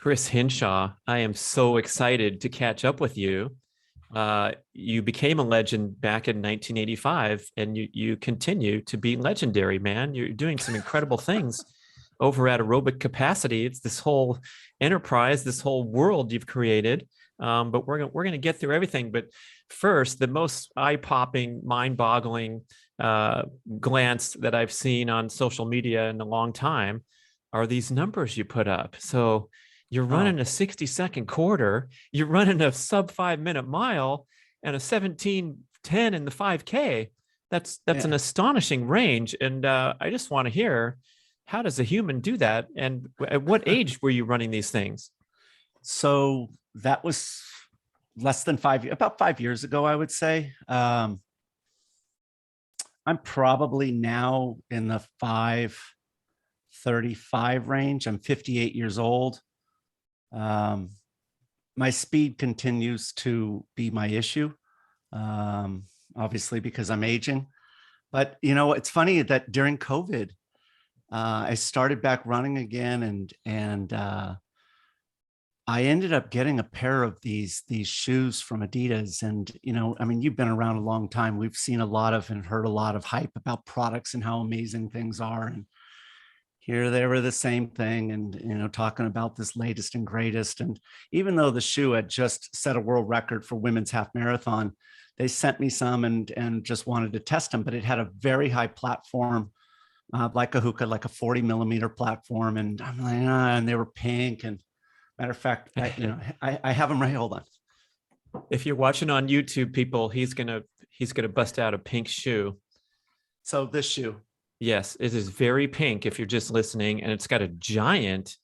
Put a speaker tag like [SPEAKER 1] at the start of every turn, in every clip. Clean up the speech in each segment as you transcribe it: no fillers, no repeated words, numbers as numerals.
[SPEAKER 1] Chris Hinshaw, I am so excited to catch up with you. You became a legend back in 1985, and you continue to be legendary, man. You're doing some incredible things over at Aerobic Capacity. It's this whole enterprise, this whole world you've created. But we're gonna get through everything. But first, the most eye-popping, mind-boggling glance that I've seen on social media in a long time are these numbers you put up. So you're
[SPEAKER 2] Oh,
[SPEAKER 1] running a 60-second quarter, you're running a sub 5 minute mile and a 17:10 in the 5K. That's an
[SPEAKER 2] yeah.
[SPEAKER 1] astonishing range. And I just want to hear, how does a human do that? And at what age were you running these things?
[SPEAKER 2] So that was less than about 5 years ago, I would say. I'm probably now in the 5:35 range. I'm 58 years old. Um, my speed continues to be my issue, obviously because I'm aging. But it's funny that during COVID, I started back running again, and I ended up getting a pair of these shoes from Adidas. And I mean, you've been around a long time. We've seen a lot of and heard a lot of hype about products and how amazing things are. And here they were the same thing, and talking about this latest and greatest. And even though the shoe had just set a world record for women's half marathon, they sent me some and just wanted to test them. But it had a very high platform, like a hookah, like a 40 millimeter platform. And I'm like, and they were pink. And matter of fact, I have them right. Hold on.
[SPEAKER 1] If you're watching on YouTube, people, he's gonna bust out a pink shoe.
[SPEAKER 2] So this shoe,
[SPEAKER 1] Yes, it is very pink if you're just listening, and it's got a giant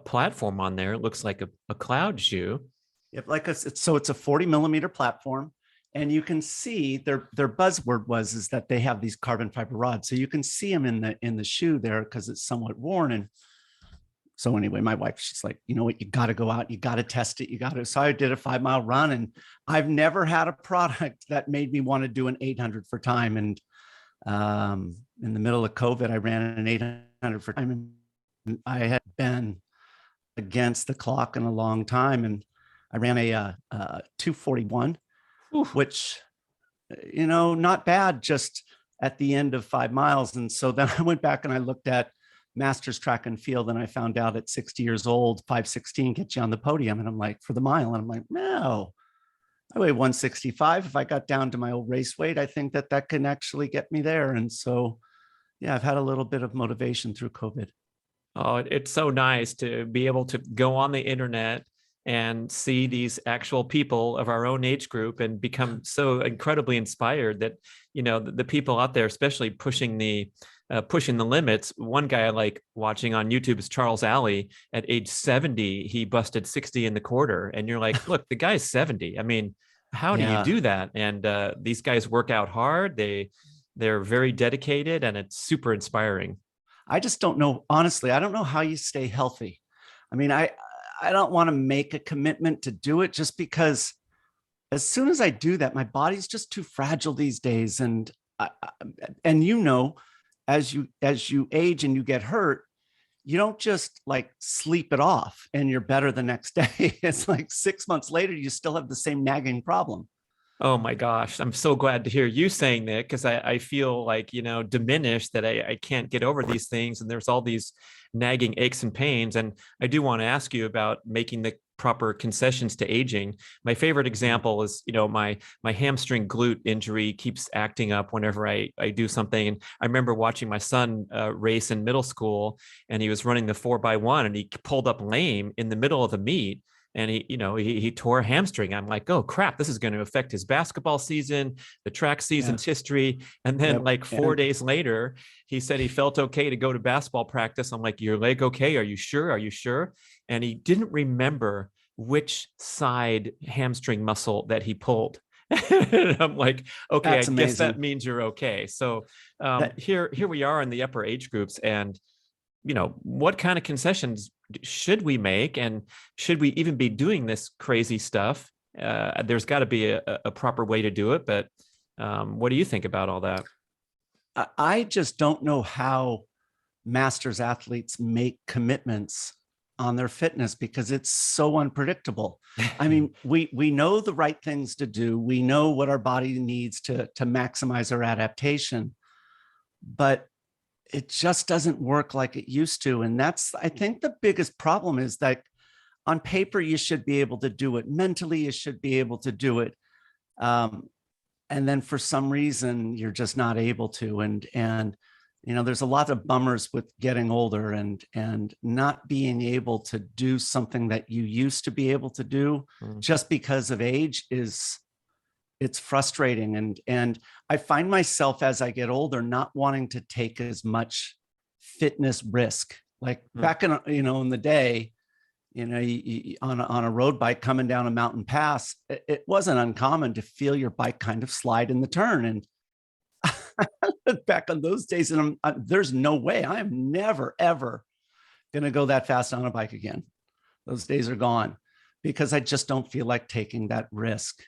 [SPEAKER 1] platform on there. It looks like a cloud shoe.
[SPEAKER 2] it's a 40 millimeter platform, and you can see their buzzword is that they have these carbon fiber rods, so you can see them in the shoe there because it's somewhat worn. And so anyway, my wife, she's like, you know what, you got to go out, you got to test it, you got to. So I did a 5 mile run, and I've never had a product that made me want to do an 800 for time. And in the middle of COVID, I ran an 800 for time, and I had been against the clock in a long time, and I ran a 2:41,
[SPEAKER 1] Oof.
[SPEAKER 2] which not bad, just at the end of 5 miles. And so then I went back and I looked at Masters track and field, and I found out at 60 years old, 5:16 gets you on the podium. And I'm like, for the mile, and I'm like, no, I weigh 165. If I got down to my old race weight, I think that can actually get me there. And so, yeah, I've had a little bit of motivation through COVID.
[SPEAKER 1] Oh, it's so nice to be able to go on the internet and see these actual people of our own age group and become so incredibly inspired that, the people out there, especially pushing the limits. One guy I like watching on YouTube is Charles Alley. At age 70, he busted 60 in the quarter. And you're like, look, the guy's 70. I mean, how do you
[SPEAKER 2] Yeah.
[SPEAKER 1] do that? And these guys work out hard. They're very dedicated, and it's super inspiring.
[SPEAKER 2] I just don't know. Honestly, I don't know how you stay healthy. I mean, I don't want to make a commitment to do it, just because as soon as I do that, my body's just too fragile these days. And and as you age and you get hurt, you don't just like sleep it off and you're better the next day. It's like 6 months later, you still have the same nagging problem.
[SPEAKER 1] Oh my gosh, I'm so glad to hear you saying that, because I feel like, diminished, that I can't get over these things. And there's all these nagging aches and pains. And I do want to ask you about making the proper concessions to aging. My favorite example is, my hamstring glute injury keeps acting up whenever I do something. And I remember watching my son race in middle school, and he was running the 4x1, and he pulled up lame in the middle of the meet, and he tore a hamstring. I'm like, oh crap, this is going to affect his basketball season, the track
[SPEAKER 2] Yeah.
[SPEAKER 1] season's history. And then
[SPEAKER 2] Yep.
[SPEAKER 1] like 4 days later, he said he felt okay to go to basketball practice. I'm like, your leg okay? Are you sure? Are you sure? And he didn't remember which side hamstring muscle that he pulled. And I'm like, okay, I
[SPEAKER 2] That's
[SPEAKER 1] guess that
[SPEAKER 2] amazing.
[SPEAKER 1] means you're okay. So
[SPEAKER 2] That
[SPEAKER 1] here we are in the upper age groups, and what kind of concessions should we make, and should we even be doing this crazy stuff? There's got to be a proper way to do it, but what do you think about all that?
[SPEAKER 2] I just don't know how masters athletes make commitments on their fitness because it's so unpredictable. I mean, we know the right things to do. We know what our body needs to maximize our adaptation, but it just doesn't work like it used to. And that's, I think the biggest problem is that on paper, you should be able to do it. Mentally, you should be able to do it. And then for some reason, you're just not able to. And there's a lot of bummers with getting older and not being able to do something that you used to be able to do just because of age it's frustrating. And I find myself as I get older, not wanting to take as much fitness risk. Like back in, in the day, on a road bike coming down a mountain pass, it wasn't uncommon to feel your bike kind of slide in the turn. And back on those days, and there's no way I am never, ever going to go that fast on a bike again. Those days are gone because I just don't feel like taking that risk.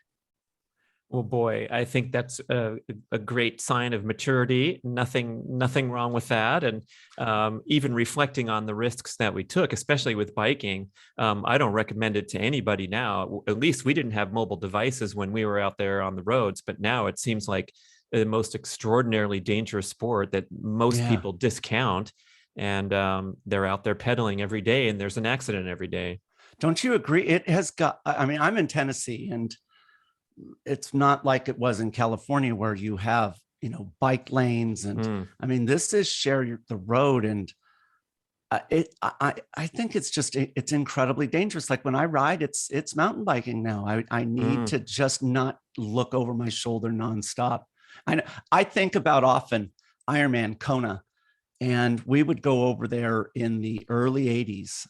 [SPEAKER 1] Well, boy, I think that's a great sign of maturity. Nothing wrong with that. And even reflecting on the risks that we took, especially with biking, I don't recommend it to anybody now. At least we didn't have mobile devices when we were out there on the roads, but now it seems like the most extraordinarily dangerous sport that most people discount. And they're out there pedaling every day, and there's an accident every day.
[SPEAKER 2] Don't you agree? It has got, I mean, I'm in Tennessee, and it's not like it was in California where you have, bike lanes. And I mean, this is share the road. And I think it's incredibly dangerous. Like when I ride, it's mountain biking now. I need to just not look over my shoulder nonstop. I think about often Ironman Kona, and we would go over there in the early 80s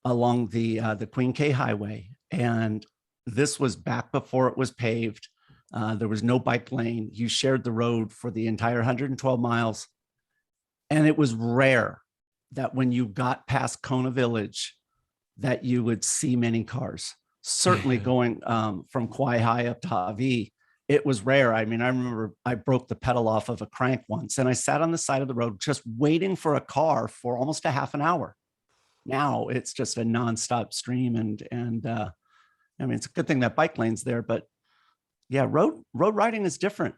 [SPEAKER 2] along the Queen K Highway. And this was back before it was paved. There was no bike lane. You shared the road for the entire 112 miles. And it was rare that when you got past Kona Village, that you would see many cars. Certainly going from Kauai High up to Hawaii, it was rare. I mean, I remember I broke the pedal off of a crank once, and I sat on the side of the road just waiting for a car for almost a half an hour. Now it's just a nonstop stream. And I mean, it's a good thing that bike lane's there, but yeah, road riding is different.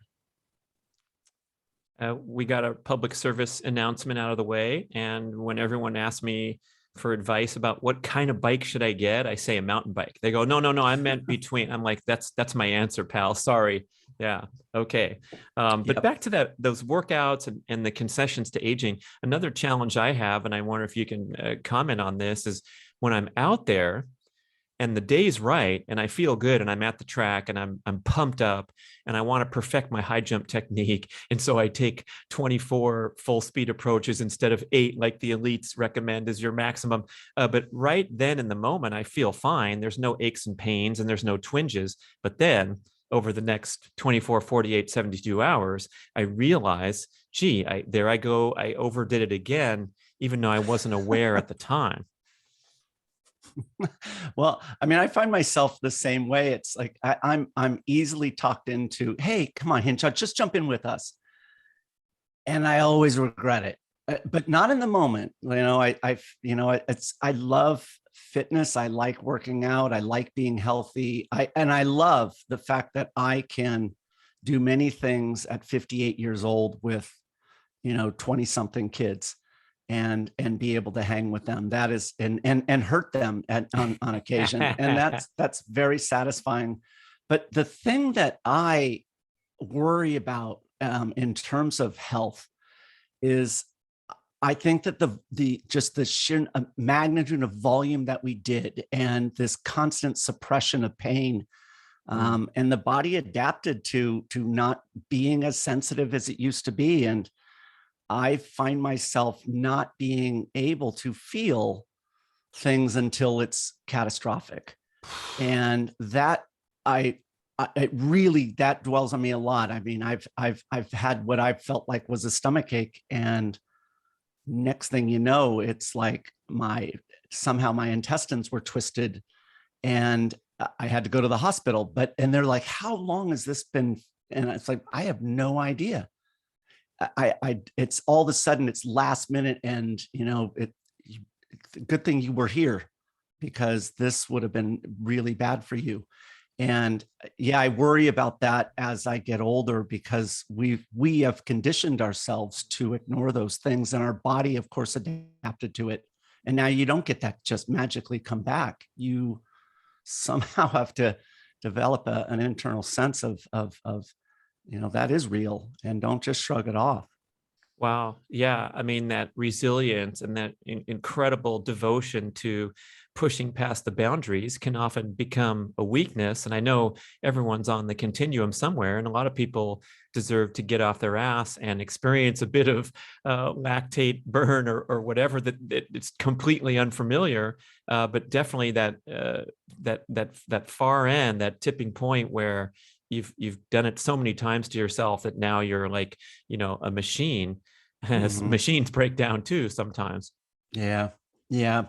[SPEAKER 1] We got a public service announcement out of the way. And when everyone asks me for advice about what kind of bike should I get, I say a mountain bike. They go, no, I meant between. I'm like, that's my answer, pal. Sorry. Yeah. Okay. But back to those workouts and the concessions to aging. Another challenge I have, and I wonder if you can comment on this, is when I'm out there and the day's right and I feel good and I'm at the track and I'm pumped up and I want to perfect my high jump technique. And so I take 24 full speed approaches instead of 8, like the elites recommend as your maximum. But right then in the moment, I feel fine. There's no aches and pains and there's no twinges. But then over the next 24, 48, 72 hours, I realize, there I go. I overdid it again, even though I wasn't aware at the time.
[SPEAKER 2] Well, I mean, I find myself the same way. It's like I'm easily talked into, hey, come on, Hinshaw, just jump in with us. And I always regret it, but not in the moment. I love fitness. I like working out. I like being healthy. I love the fact that I can do many things at 58 years old with, 20 something kids. And be able to hang with them. That is, and hurt them on occasion. And that's very satisfying. But the thing that I worry about in terms of health is I think that the sheer magnitude of volume that we did and this constant suppression of pain, and the body adapted to not being as sensitive as it used to be. And I find myself not being able to feel things until it's catastrophic. And that it really, that dwells on me a lot. I mean, I've had what I felt like was a stomach ache, and next thing you know, it's like somehow my intestines were twisted and I had to go to the hospital. And they're like, how long has this been? And it's like, I have no idea. It's all of a sudden it's last minute, and good thing you were here, because this would have been really bad for you. And yeah, I worry about that as I get older, because we have conditioned ourselves to ignore those things, and our body, of course, adapted to it. And now you don't get that just magically come back. You somehow have to develop an internal sense of that is real, and don't just shrug it off.
[SPEAKER 1] Wow. Yeah. I mean, that resilience and that incredible devotion to pushing past the boundaries can often become a weakness. And I know everyone's on the continuum somewhere, and a lot of people deserve to get off their ass and experience a bit of lactate burn or whatever that it's completely unfamiliar. But definitely that far end, that tipping point where you've done it so many times to yourself that now you're like, a machine.
[SPEAKER 2] Mhm.
[SPEAKER 1] Machines break down too sometimes.
[SPEAKER 2] Yeah. Yeah.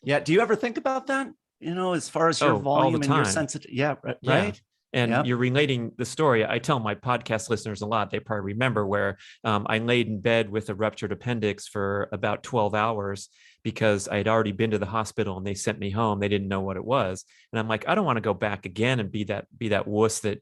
[SPEAKER 2] Yeah. Do you ever think about that? As far as your
[SPEAKER 1] Oh, all the
[SPEAKER 2] volume and your
[SPEAKER 1] time.
[SPEAKER 2] sensitivity? Yeah.
[SPEAKER 1] Yeah.
[SPEAKER 2] Right.
[SPEAKER 1] And
[SPEAKER 2] Yep.
[SPEAKER 1] you're relating the story. I tell my podcast listeners a lot. They probably remember where I laid in bed with a ruptured appendix for about 12 hours because I had already been to the hospital and they sent me home. They didn't know what it was. And I'm like, I don't want to go back again and be that wuss that,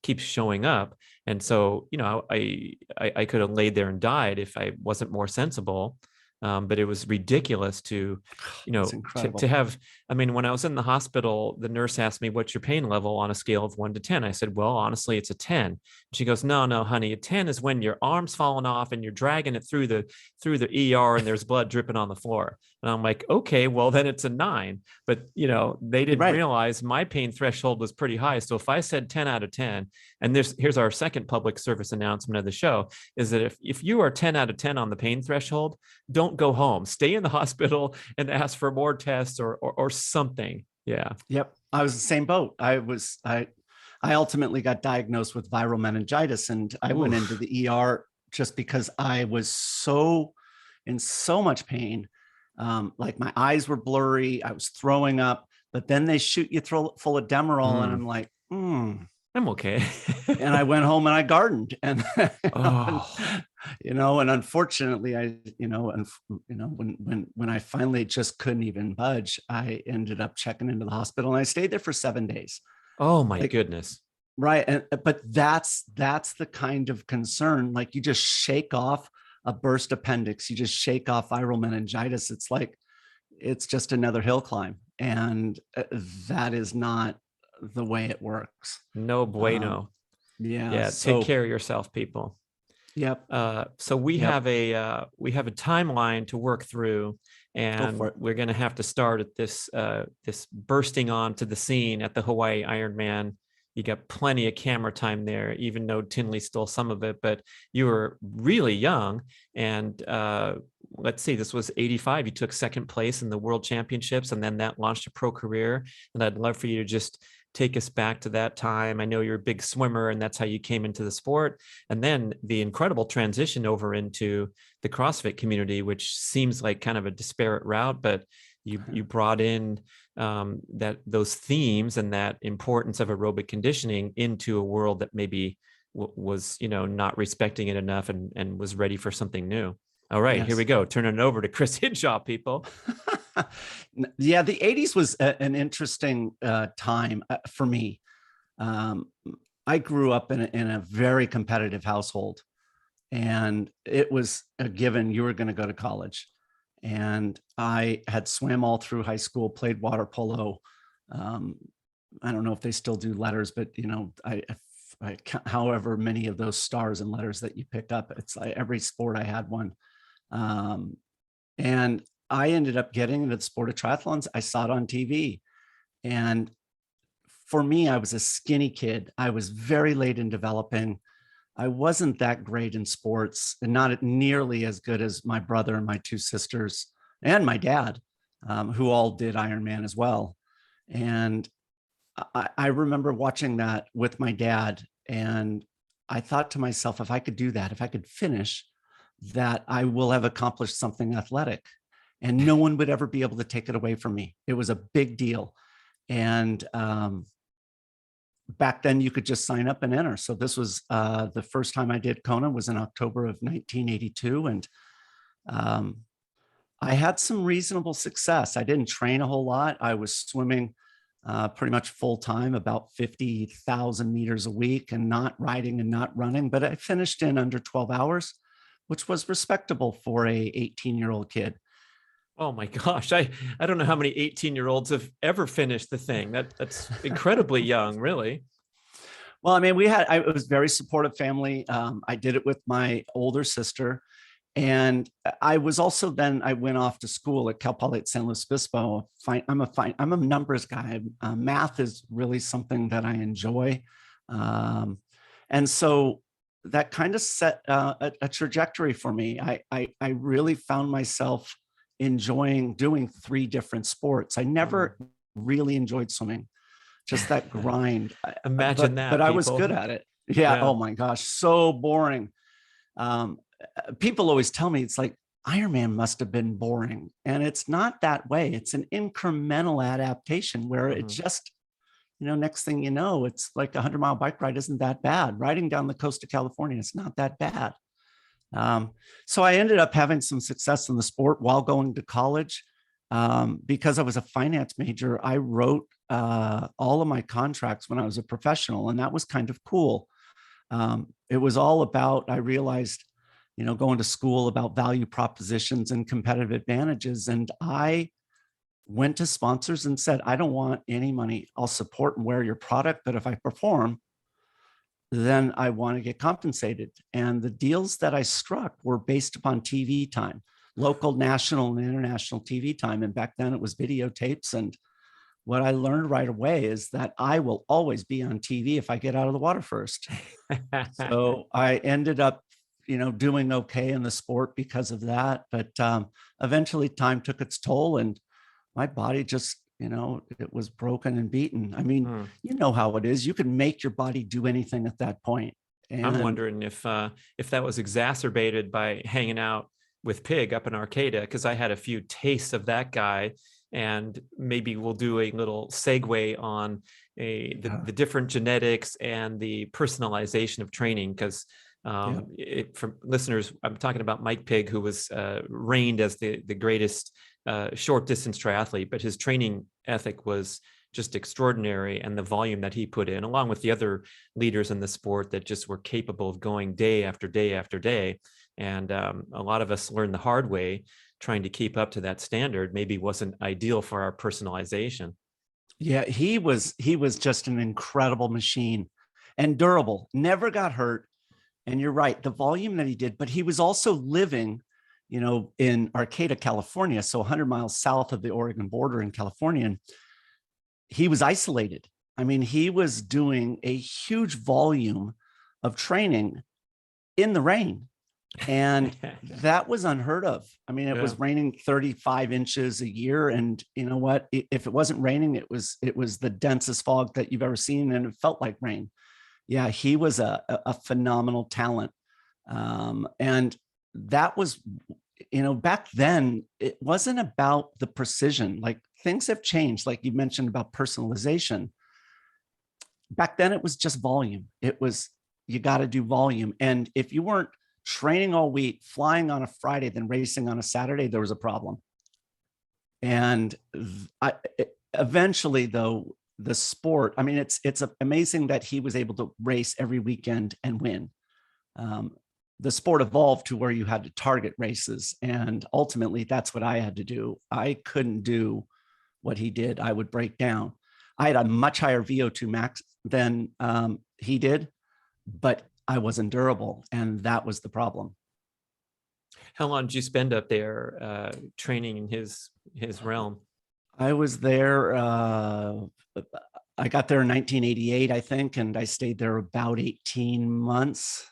[SPEAKER 1] keeps showing up. And so, I could have laid there and died if I wasn't more sensible. But it was ridiculous to,
[SPEAKER 2] That's
[SPEAKER 1] to
[SPEAKER 2] incredible.
[SPEAKER 1] have. I mean, when I was in the hospital, the nurse asked me, "What's your pain level on a scale of 1 to 10?" I said, "Well, honestly, it's a 10." She goes, "No, no, honey, a 10 is when your arm's falling off and you're dragging it through the ER and there's blood dripping on the floor." And I'm like, "Okay, well then it's a 9." But they didn't
[SPEAKER 2] Right.
[SPEAKER 1] realize my pain threshold was pretty high. So if I said 10 out of 10, and here's our second public service announcement of the show, is that if you are 10 out of 10 on the pain threshold, don't go home. Stay in the hospital and ask for more tests or something. Yeah.
[SPEAKER 2] Yep. I was the same boat. I ultimately got diagnosed with viral meningitis, and I went into
[SPEAKER 1] Oof.
[SPEAKER 2] the ER just because I was in so much pain. Like my eyes were blurry. I was throwing up, but then they shoot you full of Demerol, and
[SPEAKER 1] Mm,
[SPEAKER 2] I'm like,
[SPEAKER 1] I'm okay.
[SPEAKER 2] and I went home and I gardened, and and,
[SPEAKER 1] Oh,
[SPEAKER 2] and unfortunately, when I finally just couldn't even budge, I ended up checking into the hospital, and I stayed there for 7 days.
[SPEAKER 1] oh my
[SPEAKER 2] Like,
[SPEAKER 1] goodness.
[SPEAKER 2] right, and but that's the kind of concern. Like, you just shake off a burst appendix, you just shake off viral meningitis. It's like it's just another hill climb, and that is not the way it works.
[SPEAKER 1] No
[SPEAKER 2] Um,
[SPEAKER 1] bueno.
[SPEAKER 2] yeah,
[SPEAKER 1] Yeah. Take
[SPEAKER 2] so
[SPEAKER 1] care of yourself, people.
[SPEAKER 2] yep,
[SPEAKER 1] So
[SPEAKER 2] yep.
[SPEAKER 1] we have a timeline to work through,
[SPEAKER 2] Go for
[SPEAKER 1] and
[SPEAKER 2] it.
[SPEAKER 1] we're going to have to start at this bursting onto the scene at the Hawaii Ironman. You got plenty of camera time there, even though Tinley stole some of it. But you were really young, and let's see, this was '85. You took second place in the World Championships, and then that launched a pro career. And I'd love for you to just take us back to that time. I know you're a big swimmer, and that's how you came into the sport, and then the incredible transition over into the CrossFit community, which seems like kind of a disparate route, but you brought in those themes and that importance of aerobic conditioning into a world that maybe was not respecting it enough and was ready for something new. All right, here we
[SPEAKER 2] Yes.
[SPEAKER 1] go. Turning it over to Chris Hinshaw, people.
[SPEAKER 2] Yeah, the 80s was an interesting time for me. Um, I grew up in a very competitive household, and it was a given you were going to go to college. And I had swam all through high school, played water polo. Um, I don't know if they still do letters, but however many of those stars and letters that you pick up, it's like every sport I had one. Um, and I ended up getting into the sport of triathlons. I saw it on TV. And for me, I was a skinny kid. I was very late in developing. I wasn't that great in sports, and not nearly as good as my brother and my two sisters and my dad, who all did Ironman as well. And I remember watching that with my dad. And I thought to myself, if I could do that, if I could finish that, I will have accomplished something athletic, and no one would ever be able to take it away from me. It was a big deal. And back then you could just sign up and enter. So this was the first time I did Kona was in October of 1982. And um, I had some reasonable success. I didn't train a whole lot. I was swimming pretty much full time, about 50,000 meters a week, and not riding and not running. But I finished in under 12 hours, which was respectable for a 18-year-old kid.
[SPEAKER 1] Oh my gosh. I don't know how many 18-year-olds have ever finished the thing. That's incredibly young, really.
[SPEAKER 2] Well, I mean, it was very supportive family. I did it with my older sister. And I was also then I went off to school at Cal Poly San Luis Obispo. I'm a numbers guy. Math is really something that I enjoy, and so that kind of set a trajectory for me. I really found myself enjoying doing three different sports. I never really enjoyed swimming, just that grind.
[SPEAKER 1] Imagine
[SPEAKER 2] But
[SPEAKER 1] that,
[SPEAKER 2] I was
[SPEAKER 1] people.
[SPEAKER 2] good at it. Yeah.
[SPEAKER 1] Yeah.
[SPEAKER 2] Oh my gosh, so boring. Um, People always tell me it's like Ironman must have been boring. And it's not that way. It's an incremental adaptation where it
[SPEAKER 1] Mhm.
[SPEAKER 2] just, next thing you know, it's like a 100-mile bike ride isn't that bad. Riding down the coast of California, it's not that bad. So I ended up having some success in the sport while going to college. Because I was a finance major, I wrote all of my contracts when I was a professional, and that was kind of cool. It was all about, I realized, going to school about value propositions and competitive advantages. And I went to sponsors and said, I don't want any money. I'll support and wear your product, but if I perform, then I want to get compensated. And the deals that I struck were based upon TV time, local, national, and international TV time. And back then it was videotapes. And what I learned right away is that I will always be on TV if I get out of the water first. So I ended up, doing okay in the sport because of that. But eventually time took its toll, and my body just, it was broken and beaten. I mean,
[SPEAKER 1] Hmm.
[SPEAKER 2] you know how it is. You can make your body do anything at that point.
[SPEAKER 1] I'm
[SPEAKER 2] And
[SPEAKER 1] wondering if that was exacerbated by hanging out with Pig up in Arcata, because I had a few tastes of that guy, and maybe we'll do a little segue on the different genetics and the personalization of training. Because
[SPEAKER 2] yeah,
[SPEAKER 1] for listeners, I'm talking about Mike Pig, who was reigned as the greatest short distance triathlete, but his training ethic was just extraordinary, and the volume that he put in, along with the other leaders in the sport that just were capable of going day after day after day. And a lot of us learned the hard way, trying to keep up to that standard maybe wasn't ideal for our personalization.
[SPEAKER 2] yeah, he was just an incredible machine and durable, never got hurt. And you're right, the volume that he did, but he was also living, in Arcata, California, so 100 miles south of the Oregon border in California. And he was isolated. I mean, he was doing a huge volume of training in the rain. And that was unheard of. I mean, it
[SPEAKER 1] Yeah.
[SPEAKER 2] was raining 35 inches a year. And you know what? If it wasn't raining, it was the densest fog that you've ever seen. And it felt like rain. Yeah, he was a phenomenal talent. And that was, back then, it wasn't about the precision. Like, things have changed. Like you mentioned about personalization. Back then, it was just volume. It was, you got to do volume. And if you weren't training all week, flying on a Friday, then racing on a Saturday, there was a problem. And eventually, though, the sport, I mean, it's amazing that he was able to race every weekend and win. The sport evolved to where you had to target races. And ultimately, that's what I had to do. I couldn't do what he did. I would break down. I had a much higher VO2 max than he did, but I wasn't durable. And that was the problem.
[SPEAKER 1] How long did you spend up there training in his realm?
[SPEAKER 2] I was there. I got there in 1988, I think, and I stayed there about 18 months,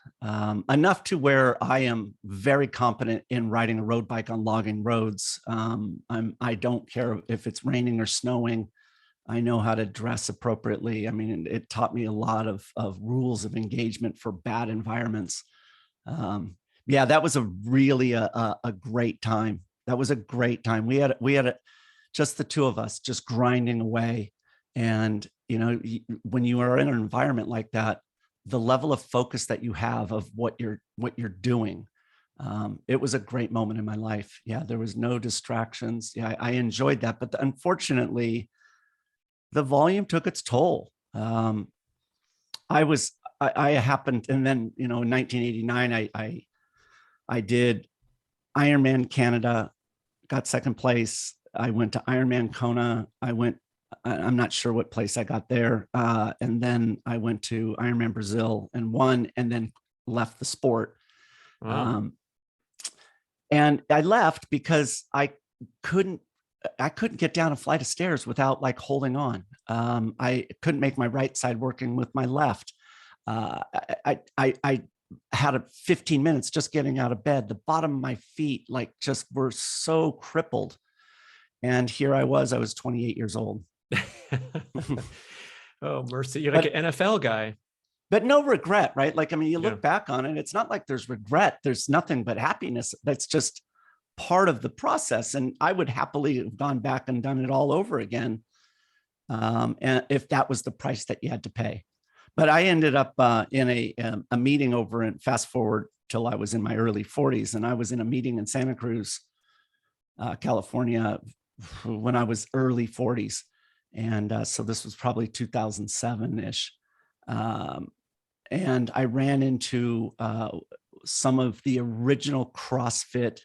[SPEAKER 2] enough to where I am very competent in riding a road bike on logging roads. I don't care if it's raining or snowing. I know how to dress appropriately. I mean, it taught me a lot of rules of engagement for bad environments. Yeah, that was really a great time. That was a great time. We had just the two of us just grinding away. And, when you are in an environment like that, the level of focus that you have of what you're doing, It was a great moment in my life. Yeah, there was no distractions. Yeah, I enjoyed that, but unfortunately, the volume took its toll. I happened, and then in 1989, I did Ironman Canada, got second place. I went to Ironman Kona. I'm not sure what place I got there. And then I went to Ironman Brazil and won, and then left the sport.
[SPEAKER 1] Wow.
[SPEAKER 2] And I left because I couldn't get down a flight of stairs without like holding on. I couldn't make my right side working with my left. I had a 15 minutes just getting out of bed. The bottom of my feet like just were so crippled. And here I was 28 years old.
[SPEAKER 1] Oh, mercy. You're like an NFL guy.
[SPEAKER 2] But no regret, right? Like, I mean, you look back on it, it's not like there's regret. There's nothing but happiness. That's just part of the process. And I would happily have gone back and done it all over again. And if that was the price that you had to pay. But I ended up in a meeting over, and fast forward till I was in my early 40s. And I was in a meeting in Santa Cruz, California, when I was early 40s. And so this was probably 2007-ish. And I ran into some of the original CrossFit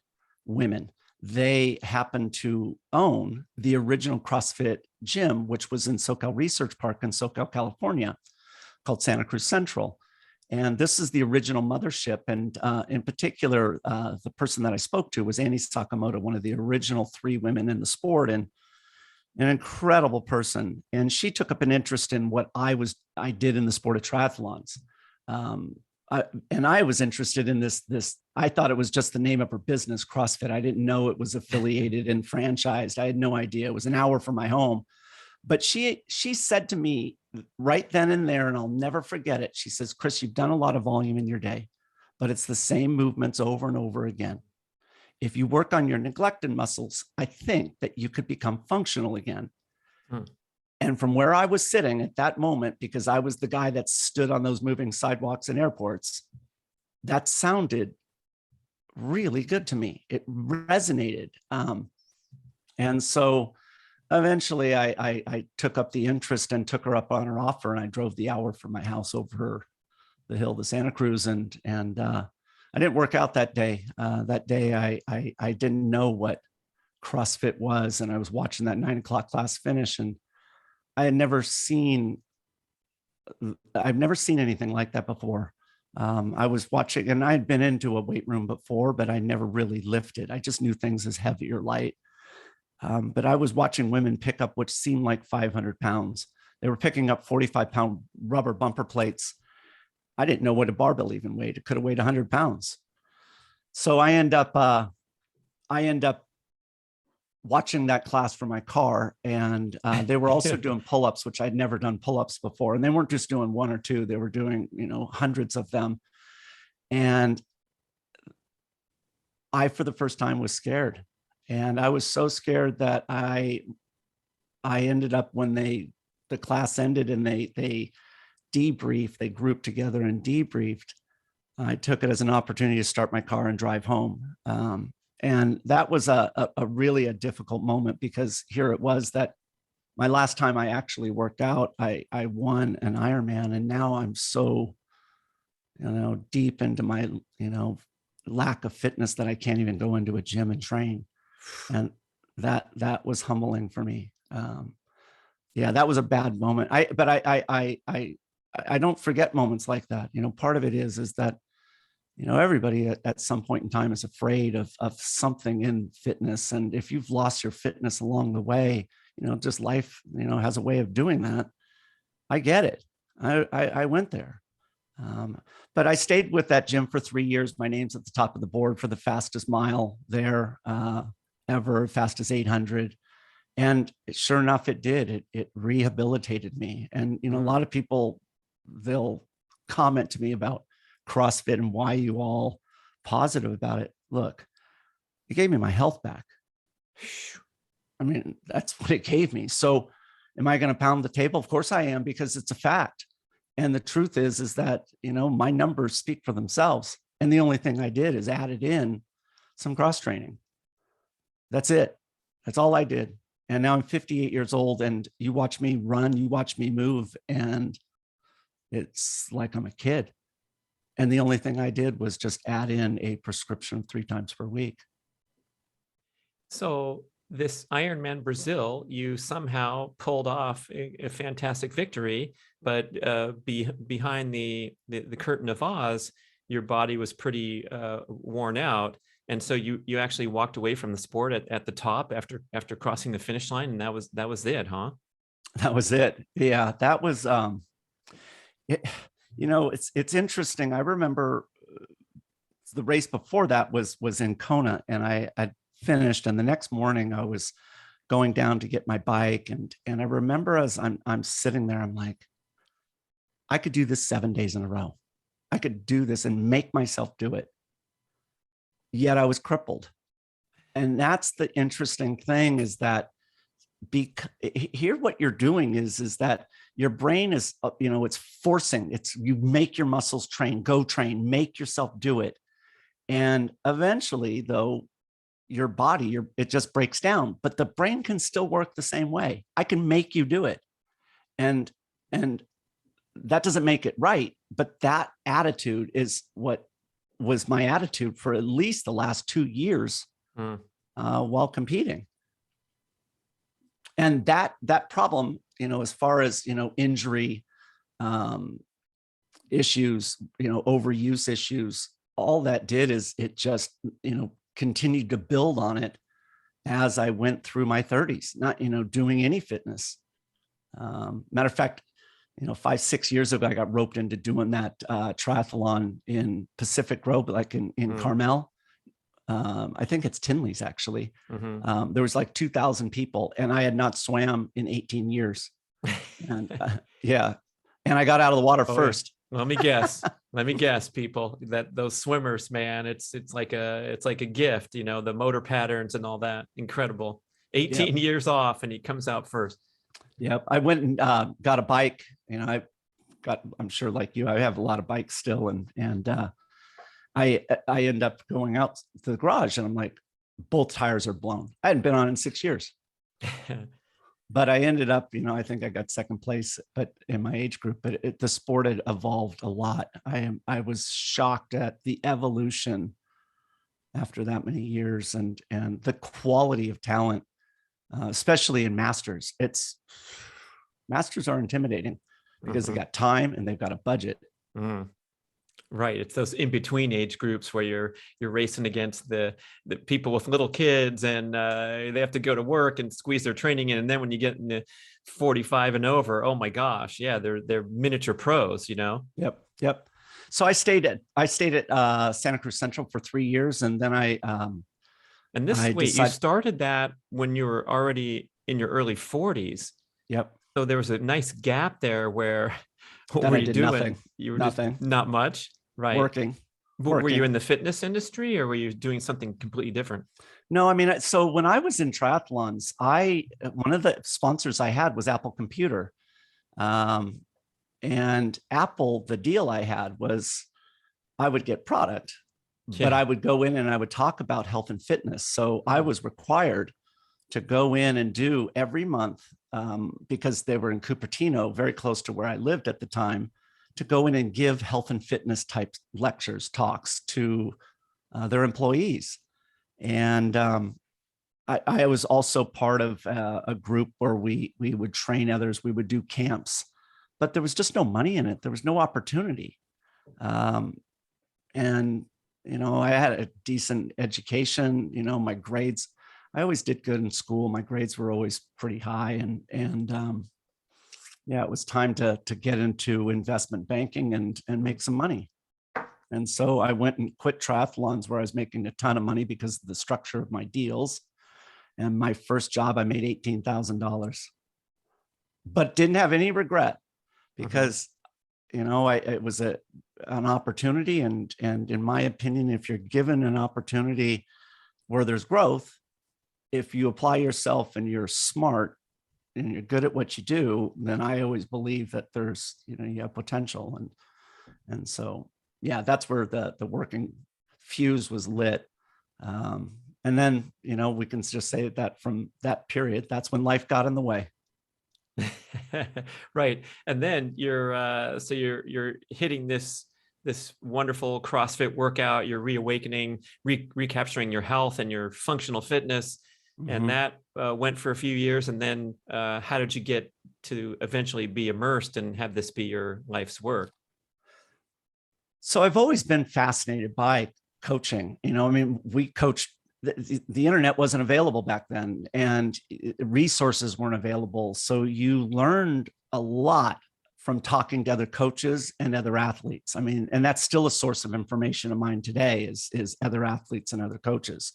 [SPEAKER 2] women. They happened to own the original CrossFit gym, which was in SoCal Research Park in SoCal, California, called Santa Cruz Central. And this is the original mothership. And in particular, the person that I spoke to was Annie Sakamoto, one of the original 3 women in the sport, and an incredible person. And she took up an interest in what I did in the sport of triathlons. And I was interested in this, I thought it was just the name of her business, CrossFit. I didn't know it was affiliated and franchised. I had no idea. It was an hour from my home. But she said to me right then and there, and I'll never forget it. She says, Chris, you've done a lot of volume in your day, but it's the same movements over and over again. If you work on your neglected muscles, I think that you could become functional again. And from where I was sitting at that moment, because I was the guy that stood on those moving sidewalks in airports, that sounded really good to me. It resonated. And so eventually I took up the interest and took her up on her offer, and I drove the hour from my house over the hill to Santa Cruz. And I didn't work out that day. That day I didn't know what CrossFit was. And I was watching that 9 o'clock class finish, and I've never seen anything like that before. I was watching, and I had been into a weight room before, but I never really lifted. I just knew things as heavy or light. But I was watching women pick up what seemed like 500 pounds. They were picking up 45-pound rubber bumper plates. I didn't know what a barbell even weighed. It could have weighed 100 pounds. So I end up watching that class from my car, and they were also doing pull-ups, which I'd never done pull-ups before. And they weren't just doing 1 or 2, they were doing, hundreds of them. And I, for the first time, was scared. And I was so scared that I ended up, when the class ended and they debriefed, they grouped together and debriefed, I took it as an opportunity to start my car and drive home. And that was a really a difficult moment, because here it was that my last time I actually worked out, I won an Ironman, and now I'm so, deep into my, lack of fitness that I can't even go into a gym and train. And that was humbling for me. Yeah, that was a bad moment. But I don't forget moments like that. Part of it is that, everybody at some point in time is afraid of something in fitness. And if you've lost your fitness along the way, just life, has a way of doing that. I get it. I went there. But I stayed with that gym for 3 years. My name's at the top of the board for the fastest mile there ever, fastest 800. And sure enough, it did. It rehabilitated me. And, a lot of people, they'll comment to me about CrossFit and why you all positive about it. Look, it gave me my health back. I mean, that's what it gave me. So am I going to pound the table? Of course I am, because it's a fact. And the truth is that, my numbers speak for themselves. And the only thing I did is added in some cross training. That's it. That's all I did. And now I'm 58 years old, and you watch me run, you watch me move, and it's like I'm a kid. And the only thing I did was just add in a prescription 3 times per week.
[SPEAKER 1] So this Ironman Brazil, you somehow pulled off a fantastic victory, but behind the curtain of Oz, your body was pretty worn out. And so you actually walked away from the sport at the top after crossing the finish line, and that was it, huh?
[SPEAKER 2] That was it. Yeah, that was it, it's interesting. I remember the race before that was in Kona, and I finished, and the next morning I was going down to get my bike, and I remember as I'm sitting there, I'm like, I could do this 7 days in a row. I could do this and make myself do it. Yet I was crippled. And that's the interesting thing, is that here what you're doing is that your brain is, it's forcing, you make your muscles train, make yourself do it. And eventually, though, your body, it just breaks down, but the brain can still work the same way. I can make you do it. And that doesn't make it right, but that attitude is what was my attitude for at least the last 2 years while competing. And that problem, as far as, injury issues, overuse issues, all that did is it just, continued to build on it as I went through my 30s, not, doing any fitness. Matter of fact, 5-6 years ago, I got roped into doing that triathlon in Pacific Grove, like in Carmel. I think it's Tinley's actually. There was like 2,000 people, and I had not swam in 18 years. And yeah. And I got out of the water first.
[SPEAKER 1] Let me guess, people, that those swimmers, man, it's like a gift, the motor patterns and all that. Incredible. 18 years off, and he comes out first.
[SPEAKER 2] Yep. I went and got a bike. I'm sure like you, I have a lot of bikes still. And I end up going out to the garage, and I'm like, both tires are blown. I hadn't been on in 6 years. But I ended up, I think I got second place, but in my age group, but the sport had evolved a lot. I was shocked at the evolution after that many years, and the quality of talent, especially in masters. Masters are intimidating because they got time and they've got a budget.
[SPEAKER 1] Right. It's those in between age groups where you're racing against the people with little kids, and they have to go to work and squeeze their training in. And then when you get into 45 and over, oh my gosh, yeah, they're miniature pros,
[SPEAKER 2] Yep. So I stayed at Santa Cruz Central for 3 years, and then
[SPEAKER 1] you started that when you were already in your early 40s.
[SPEAKER 2] Yep.
[SPEAKER 1] So there was a nice gap there where what were you doing?
[SPEAKER 2] Nothing.
[SPEAKER 1] You were
[SPEAKER 2] nothing.
[SPEAKER 1] Just not much. Right.
[SPEAKER 2] Working.
[SPEAKER 1] Were you in the fitness industry, or were you doing something completely different?
[SPEAKER 2] No, I mean, so when I was in triathlons, one of the sponsors I had was Apple Computer. And Apple, the deal I had was I would get product, but I would go in and I would talk about health and fitness. So I was required to go in and do every month, because they were in Cupertino, very close to where I lived at the time, to go in and give health and fitness type lectures, talks to their employees. And I was also part of a group where we would train others. We would do camps, but there was just no money in it. There was no opportunity. And, I had a decent education, my grades, I always did good in school. My grades were always pretty high, and it was time to get into investment banking and make some money. And so I went and quit triathlons, where I was making a ton of money because of the structure of my deals. And my first job, I made $18,000, but didn't have any regret, because, it was an opportunity. And in my opinion, if you're given an opportunity where there's growth, if you apply yourself and you're smart and you're good at what you do, then I always believe that there's, you have potential. And so yeah, that's where the working fuse was lit. And then, we can just say that from that period, that's when life got in the way.
[SPEAKER 1] Right. And then you're hitting this wonderful CrossFit workout, you're reawakening, recapturing your health and your functional fitness. And that went for a few years. And then how did you get to eventually be immersed and have this be your life's work?
[SPEAKER 2] So I've always been fascinated by coaching. We coached, the internet wasn't available back then, and resources weren't available. So you learned a lot from talking to other coaches and other athletes. And that's still a source of information of mine today is other athletes and other coaches.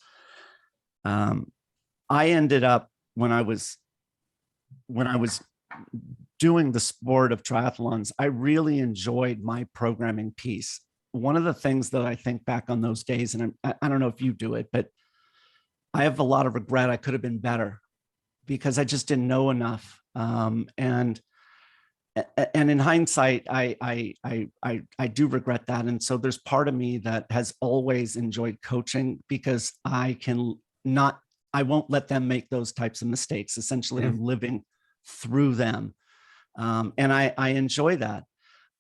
[SPEAKER 2] I ended up when I was doing the sport of triathlons, I really enjoyed my programming piece. One of the things that I think back on those days, and I don't know if you do it, but I have a lot of regret. I could have been better because I just didn't know enough. And in hindsight, I do regret that. And so there's part of me that has always enjoyed coaching because I won't let them make those types of mistakes. Essentially, I'm living through them. And I enjoy that.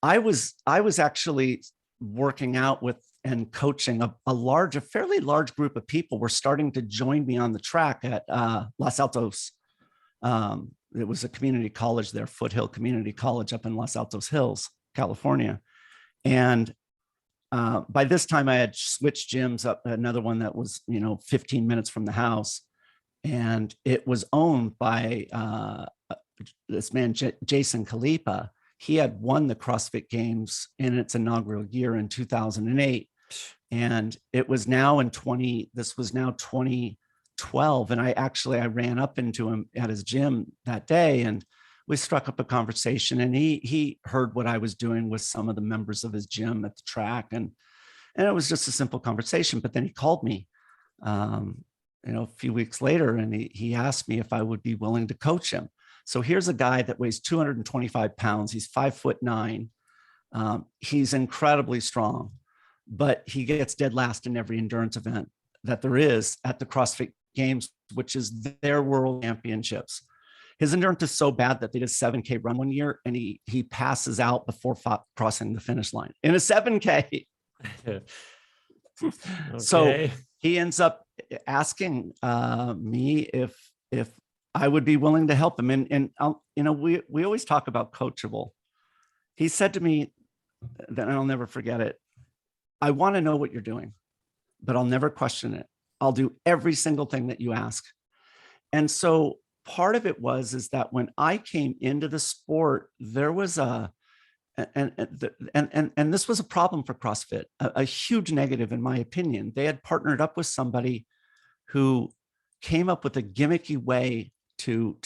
[SPEAKER 2] I was actually working out with and coaching a fairly large group of people were starting to join me on the track at Los Altos. It was a community college there, Foothill Community College up in Los Altos Hills, California. And by this time I had switched gyms up, another one that was, 15 minutes from the house. And it was owned by this man, Jason Kalipa. He had won the CrossFit Games in its inaugural year in 2008. And it was now this was now 2012. And I ran up into him at his gym that day and we struck up a conversation, and he heard what I was doing with some of the members of his gym at the track. And it was just a simple conversation, but then he called me, a few weeks later, and he asked me if I would be willing to coach him. So here's a guy that weighs 225 pounds. He's 5'9". He's incredibly strong, but he gets dead last in every endurance event that there is at the CrossFit Games, which is their world championships. His endurance is so bad that they did a 7K run one year, and he passes out before crossing the finish line in a 7K. Okay. So he ends up asking me if I would be willing to help him. And we always talk about coachable. He said to me, that I'll never forget it, I want to know what you're doing, but I'll never question it. I'll do every single thing that you ask. And so part of it is that when I came into the sport, there was and this was a problem for CrossFit, a huge negative in my opinion. They had partnered up with somebody who came up with a gimmicky way to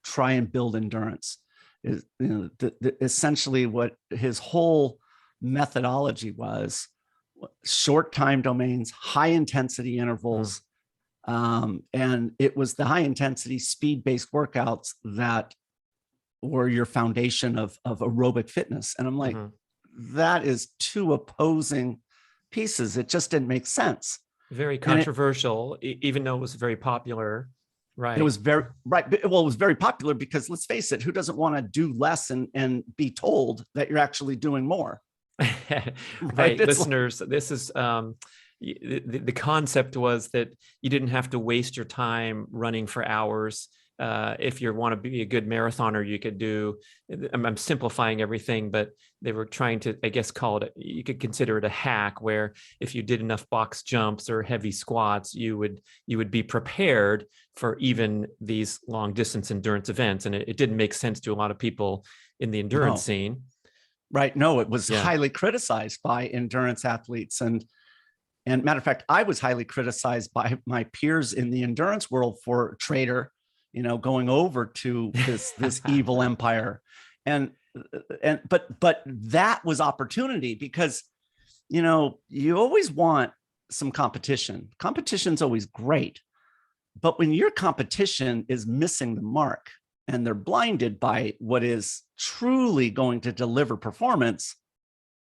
[SPEAKER 2] try and build endurance. Essentially what his whole methodology was: short time domains, high intensity intervals. And it was the high intensity speed-based workouts that were your foundation of aerobic fitness. And I'm like, that is two opposing pieces. It just didn't make sense.
[SPEAKER 1] Very controversial, even though it was very popular. Right.
[SPEAKER 2] It was very right. Well, it was very popular because, let's face it, who doesn't want to do less and be told that you're actually doing more?
[SPEAKER 1] Right. Listeners, this is the concept was that you didn't have to waste your time running for hours. If you want to be a good marathoner, you could do, I'm simplifying everything, but they were trying to, I guess, you could consider it a hack, where if you did enough box jumps or heavy squats, you would be prepared for even these long distance endurance events. And it didn't make sense to a lot of people in the endurance scene.
[SPEAKER 2] Right. No, it was highly criticized by endurance athletes. And matter of fact, I was highly criticized by my peers in the endurance world for Trader, going over to this evil empire. But that was opportunity, because, you always want some competition. Competition's always great. But when your competition is missing the mark and they're blinded by what is truly going to deliver performance,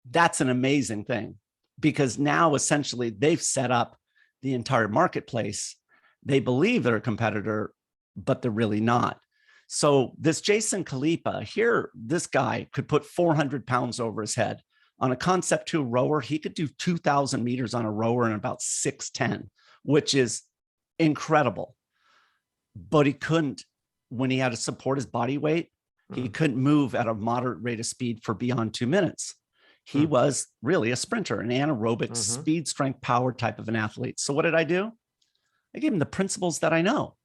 [SPEAKER 2] that's an amazing thing. because now essentially they've set up the entire marketplace. They believe they're a competitor, but they're really not. So this Jason Khalipa here, this guy could put 400 pounds over his head. On a Concept 2 rower, he could do 2,000 meters on a rower in about 6:10, which is incredible. But he couldn't, when he had to support his body weight, he couldn't move at a moderate rate of speed for beyond 2 minutes. He was really a sprinter, an anaerobic speed, strength, power type of an athlete. So what did I do? I gave him the principles that I know.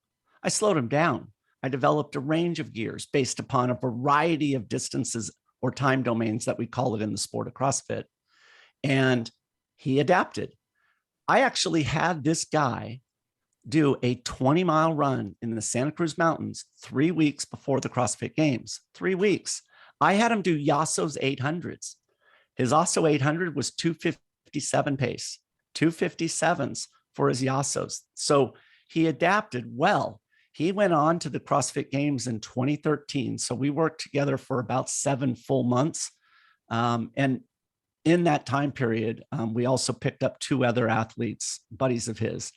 [SPEAKER 2] I slowed him down. I developed a range of gears based upon a variety of distances or time domains that we call it in the sport of CrossFit. And he adapted. I actually had this guy do a 20-mile run in the Santa Cruz Mountains 3 weeks before the CrossFit Games. 3 weeks. I had him do Yasso's 800s. His Yasso 800 was 257 pace, 257s for his Yassos. So he adapted well. He went on to the CrossFit Games in 2013. So we worked together for about 7 full months. And in that time period, we also picked up 2 other athletes, buddies of his.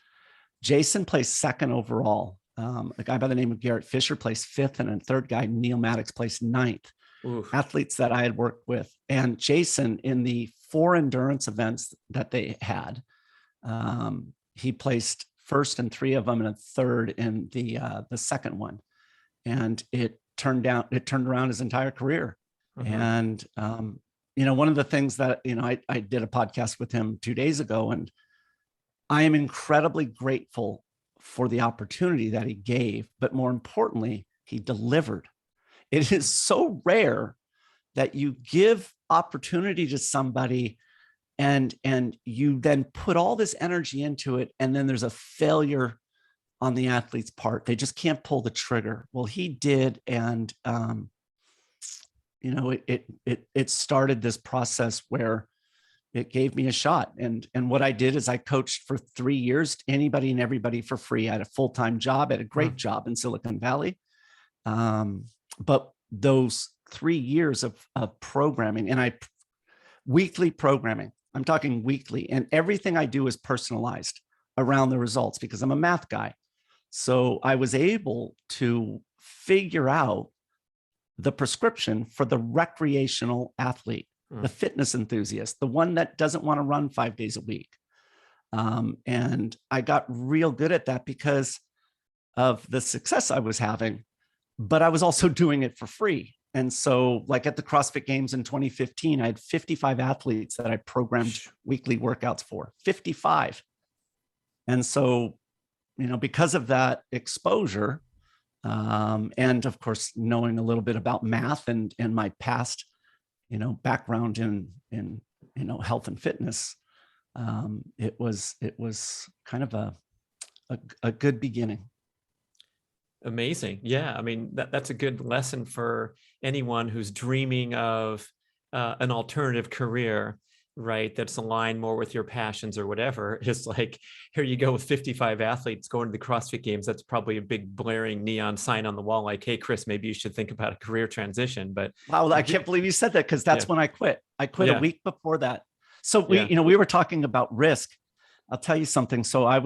[SPEAKER 2] Jason placed 2nd overall. A guy by the name of Garrett Fisher placed 5th, and a third guy, Neil Maddox, placed 9th. Oof. Athletes that I had worked with. And Jason, in the 4 endurance events that they had, he placed 1st in 3 of them and a 3rd in the second one. And it turned around his entire career. And, one of the things that, I did a podcast with him 2 days ago, and I am incredibly grateful for the opportunity that he gave, but more importantly, he delivered. It is so rare that you give opportunity to somebody and you then put all this energy into it, and then there's a failure on the athlete's part. They just can't pull the trigger. Well, he did, and it started this process where it gave me a shot. And what I did is I coached for 3 years, anybody and everybody for free. I had a full-time job, at a great job in Silicon Valley. But those 3 years of programming, and weekly programming, I'm talking weekly, and everything I do is personalized around the results because I'm a math guy. So I was able to figure out the prescription for the recreational athlete, the fitness enthusiast, the one that doesn't want to run 5 days a week. And I got real good at that because of the success I was having, but I was also doing it for free. And so like at the CrossFit Games in 2015, I had 55 athletes that I programmed weekly workouts for, 55. And so, because of that exposure, and of course, knowing a little bit about math and my past, background in health and fitness, it was kind of a good beginning.
[SPEAKER 1] Amazing. Yeah. I mean, that's a good lesson for anyone who's dreaming of an alternative career, right? That's aligned more with your passions or whatever. It's like, here you go with 55 athletes going to the CrossFit Games. That's probably a big blaring neon sign on the wall. Like, hey, Chris, maybe you should think about a career transition. But
[SPEAKER 2] wow, I can't believe you said that, because that's when I quit. I quit a week before that. So we were talking about risk. I'll tell you something. So I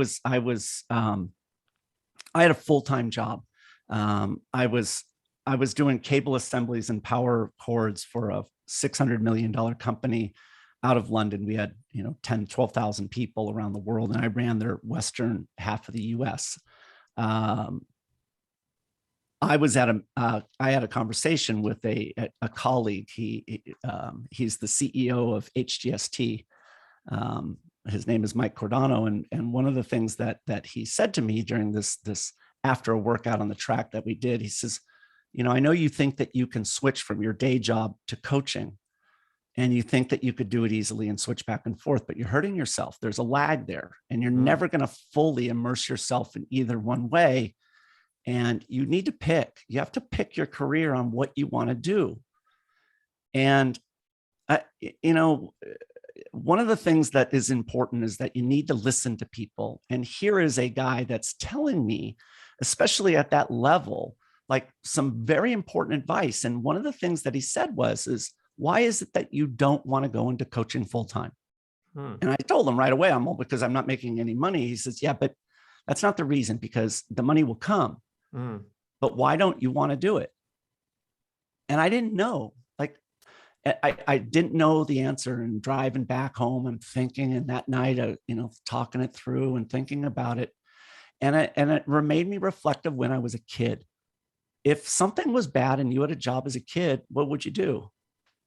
[SPEAKER 2] had a full-time job. I was doing cable assemblies and power cords for a $600 million company out of London. We had, 10, 12,000 people around the world, and I ran their Western half of the US. I had a conversation with a colleague. He's the CEO of HGST. His name is Mike Cordano. And one of the things that he said to me during this after a workout on the track that we did, he says, I know you think that you can switch from your day job to coaching, and you think that you could do it easily and switch back and forth, but you're hurting yourself. There's a lag there, and you're never going to fully immerse yourself in either one way. And you need to pick. You have to pick your career on what you want to do. And, one of the things that is important is that you need to listen to people. And here is a guy that's telling me, especially at that level, like some very important advice. And one of the things that he said is, why is it that you don't want to go into coaching full time? And I told him right away, because I'm not making any money. He says, yeah, but that's not the reason, because the money will come. But why don't you want to do it? And I didn't know, like, I didn't know the answer, and driving back home and thinking, and that night, talking it through and thinking about it. And it made me reflective when I was a kid. If something was bad and you had a job as a kid, what would you do?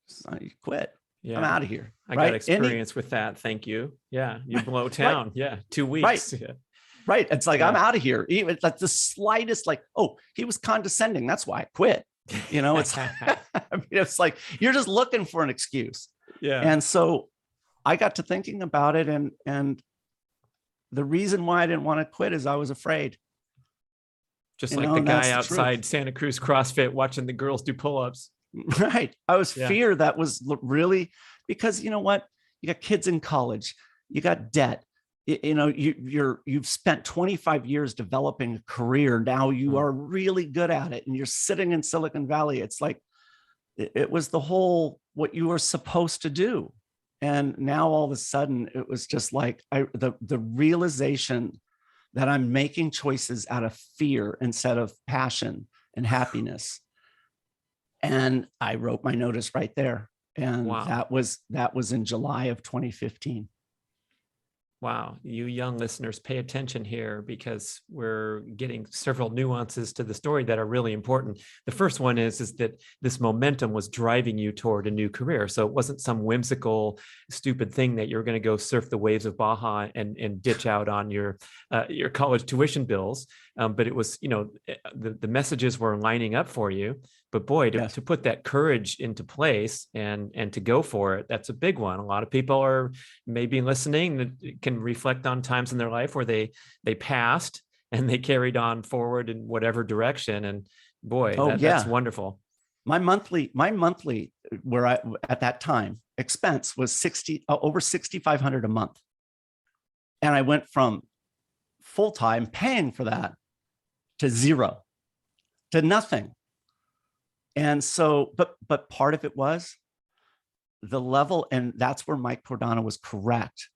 [SPEAKER 2] So you quit. Yeah. I'm out of here.
[SPEAKER 1] I got experience with that. Thank you. Yeah. You blow town. Right. Yeah. 2 weeks.
[SPEAKER 2] Right.
[SPEAKER 1] Yeah.
[SPEAKER 2] Right. It's like, I'm out of here. Even like the slightest, like, oh, he was condescending. That's why I quit. It's, it's like, you're just looking for an excuse.
[SPEAKER 1] Yeah.
[SPEAKER 2] And so I got to thinking about it. And the reason why I didn't want to quit is I was afraid.
[SPEAKER 1] Just like the guy outside Santa Cruz CrossFit watching the girls do pull-ups.
[SPEAKER 2] Right. I was fear that was really, because you know what? You got kids in college, you got debt, you've spent 25 years developing a career. Now you are really good at it, and you're sitting in Silicon Valley. It's like, it was the whole, what you were supposed to do. And now all of a sudden it was just like the realization that I'm making choices out of fear instead of passion and happiness. And I wrote my notice right there. And that was in July of 2015.
[SPEAKER 1] Wow. You young listeners, pay attention here, because we're getting several nuances to the story that are really important. The first one is that this momentum was driving you toward a new career. So it wasn't some whimsical, stupid thing that you're going to go surf the waves of Baja and ditch out on your college tuition bills. But it was, the messages were lining up for you. But boy, to put that courage into place and to go for it, that's a big one. A lot of people are maybe listening that can reflect on times in their life where they passed and they carried on forward in whatever direction. And boy, that's wonderful.
[SPEAKER 2] My monthly, where I at that time expense was over $6,500 a month, and I went from full time paying for that to zero, to nothing. And so, but part of it was the level, and that's where Mike Cordano was correct.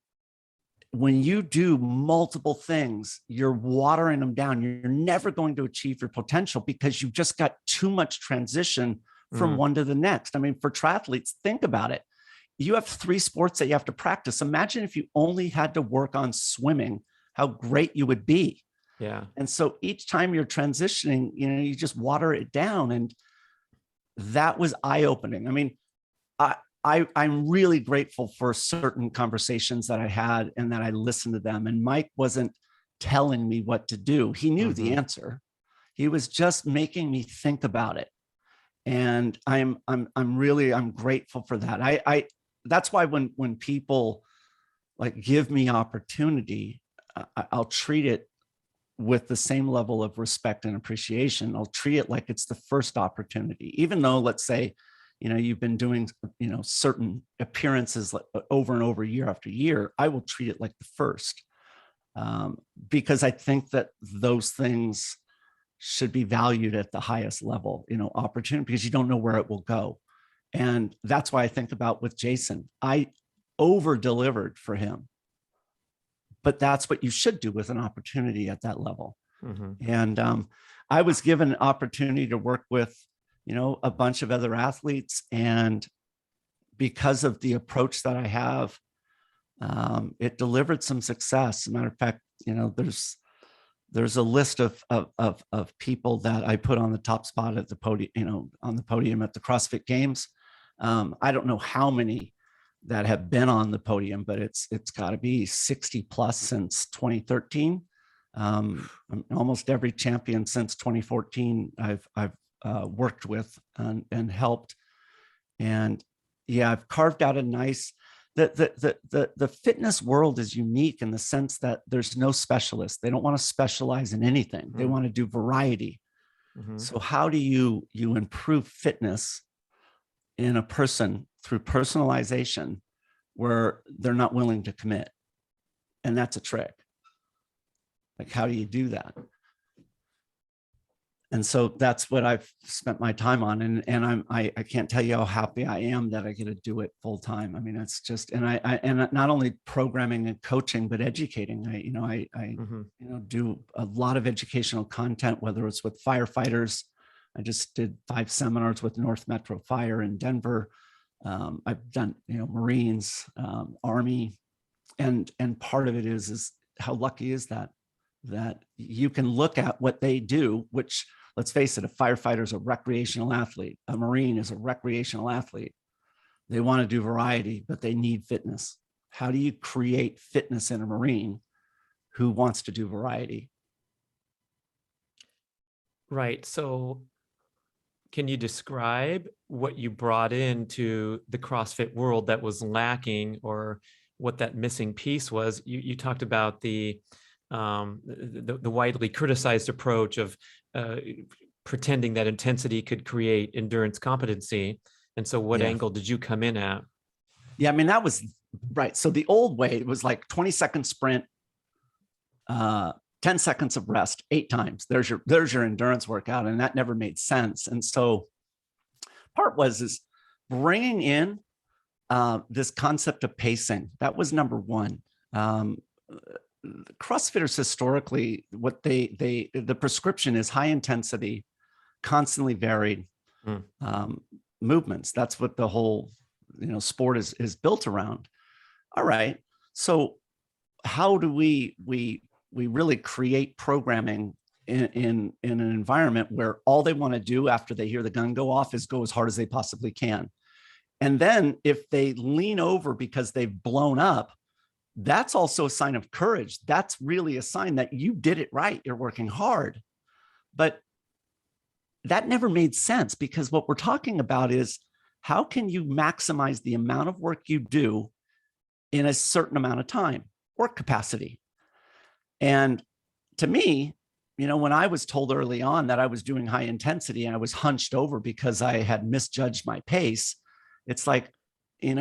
[SPEAKER 2] When you do multiple things, you're watering them down. You're never going to achieve your potential, because you've just got too much transition from one to the next. I mean, for triathletes, think about it. You have 3 sports that you have to practice. Imagine if you only had to work on swimming, how great you would be.
[SPEAKER 1] Yeah. And
[SPEAKER 2] so each time you're transitioning, you just water it down. And that was eye-opening. I mean, I'm really grateful for certain conversations that I had and that I listened to them. And Mike wasn't telling me what to do. He knew the answer. He was just making me think about it. And I'm grateful for that. That's why when people like give me opportunity, I'll treat it with the same level of respect and appreciation. I'll treat it like it's the first opportunity, even though, let's say, you've been doing, certain appearances over and over, year after year. I will treat it like the first, because I think that those things should be valued at the highest level, opportunity, because you don't know where it will go. And that's why I think about with Jason, I over-delivered for him. But that's what you should do with an opportunity at that level. And I was given an opportunity to work with, a bunch of other athletes. And because of the approach that I have, it delivered some success. As a matter of fact, there's a list of people that I put on the top spot at the podium, on the podium at the CrossFit Games. I don't know how many that have been on the podium, but it's got to be 60 plus since 2013. Almost every champion since 2014 I've worked with and helped. And I've carved out a nice, the fitness world is unique in the sense that there's no specialist. They don't want to specialize in anything. They want to do variety. So how do you improve fitness in a person through personalization where they're not willing to commit? And that's a trick. Like, how do you do that? And so that's what I've spent my time on. And I can't tell you how happy I am that I get to do it full time. I mean, it's just, and and not only programming and coaching, but educating. I do a lot of educational content, whether it's with firefighters. I just did 5 seminars with North Metro Fire in Denver. I've done, Marines, Army, and part of it is how lucky is that you can look at what they do, which, let's face it, a firefighter is a recreational athlete. A Marine is a recreational athlete. They want to do variety, but they need fitness. How do you create fitness in a Marine who wants to do variety?
[SPEAKER 1] Right. So can you describe what you brought into the CrossFit world that was lacking, or what that missing piece was? You talked about the widely criticized approach of pretending that intensity could create endurance competency. And so what angle did you come in at?
[SPEAKER 2] Yeah, I mean, that was right. So the old way, it was like 20-second sprint, 10 seconds of rest, 8 times. There's your endurance workout. And that never made sense. And so part is bringing in this concept of pacing. That was number one. CrossFitters historically, what the prescription is high intensity, constantly varied movements. That's what the whole sport is built around. All right, so how do we really create programming in an environment where all they want to do after they hear the gun go off is go as hard as they possibly can, and then if they lean over because they've blown up, that's also a sign of courage. That's really a sign that you did it right. You're working hard. But that never made sense, because what we're talking about is how can you maximize the amount of work you do in a certain amount of time, work capacity. And to me, when I was told early on that I was doing high intensity and I was hunched over because I had misjudged my pace, it's like, I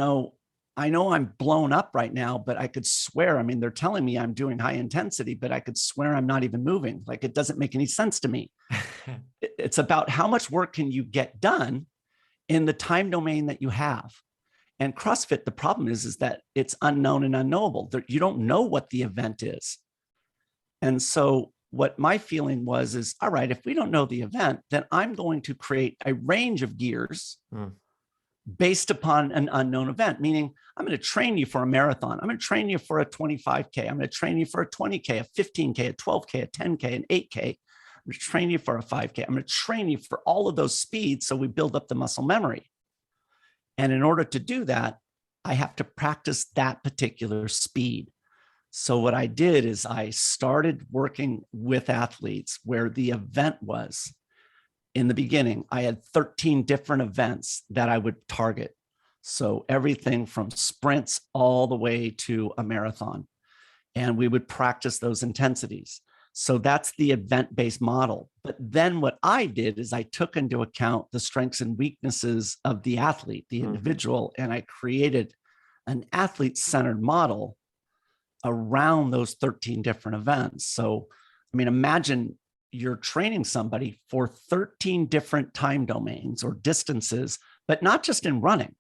[SPEAKER 2] know I'm blown up right now, but I could swear, I mean, they're telling me I'm doing high intensity, but I could swear I'm not even moving. Like, it doesn't make any sense to me. It's about how much work can you get done in the time domain that you have. And CrossFit, the problem is that it's unknown and unknowable. You don't know what the event is. And so what my feeling is, all right, if we don't know the event, then I'm going to create a range of gears based upon an unknown event, meaning I'm going to train you for a marathon. I'm going to train you for a 25K. I'm going to train you for a 20K, a 15K, a 12K, a 10K, an 8K. I'm going to train you for a 5K. I'm going to train you for all of those speeds so we build up the muscle memory. And in order to do that, I have to practice that particular speed. So what I did is I started working with athletes where the event was. In the beginning, I had 13 different events that I would target. So everything from sprints all the way to a marathon. And we would practice those intensities. So that's the event-based model. But then what I did is I took into account the strengths and weaknesses of the athlete, the individual, and I created an athlete-centered model around those 13 different events. So, I mean, imagine you're training somebody for 13 different time domains or distances, but not just in running.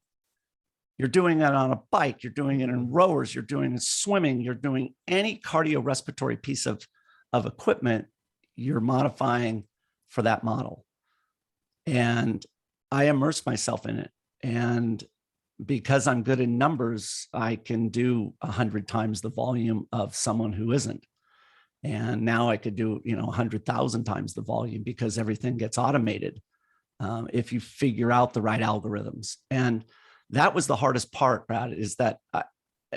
[SPEAKER 2] You're doing it on a bike, you're doing it in rowers, you're doing it in swimming, you're doing any cardiorespiratory piece of equipment, you're modifying for that model. And I immerse myself in it. And because I'm good in numbers, I can do 100 times the volume of someone who isn't. And now I could do, 100,000 times the volume because everything gets automated if you figure out the right algorithms. And that was the hardest part, Brad, is that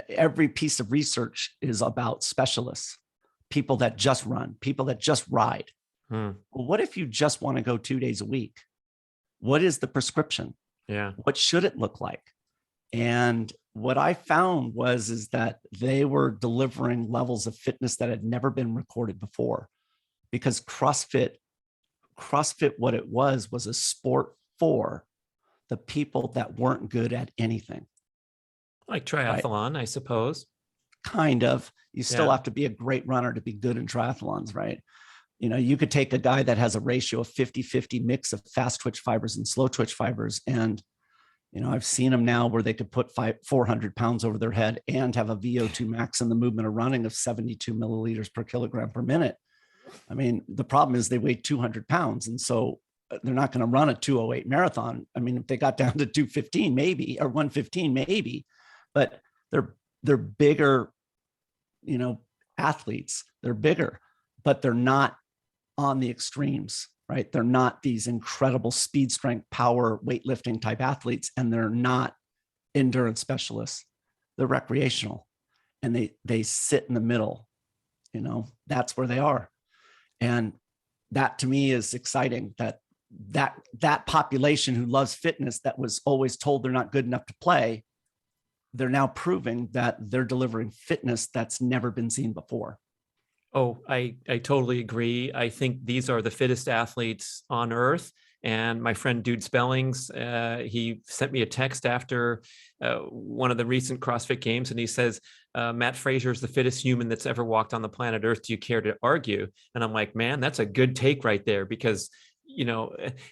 [SPEAKER 2] every piece of research is about specialists, people that just run, people that just ride. Well, what if you just want to go 2 days a week? What is the prescription?
[SPEAKER 1] Yeah.
[SPEAKER 2] What should it look like? And what I found is that they were delivering levels of fitness that had never been recorded before, because CrossFit, what it was a sport for the people that weren't good at anything.
[SPEAKER 1] Like triathlon, right? I suppose.
[SPEAKER 2] Kind of. You still have to be a great runner to be good in triathlons, right? You could take a guy that has a ratio of 50-50 mix of fast twitch fibers and slow twitch fibers. And, I've seen them now where they could put 400 pounds over their head and have a VO2 max in the movement of running of 72 milliliters per kilogram per minute. I mean, the problem is they weigh 200 pounds. And so they're not going to run a 2:08 marathon. I mean, if they got down to 2:15, maybe, or 1:15, maybe, but they're bigger, athletes. They're bigger, but they're not on the extremes, right? They're not these incredible speed, strength, power, weightlifting type athletes, and they're not endurance specialists. They're recreational, and they sit in the middle. That's where they are. And that to me is exciting, that population who loves fitness, that was always told they're not good enough to play, they're now proving that they're delivering fitness that's never been seen before.
[SPEAKER 1] Oh, I totally agree. I think these are the fittest athletes on earth. And my friend Dude Spellings, he sent me a text after one of the recent CrossFit games, and he says, Matt Fraser is the fittest human that's ever walked on the planet Earth. Do you care to argue? And I'm like, man, that's a good take right there, because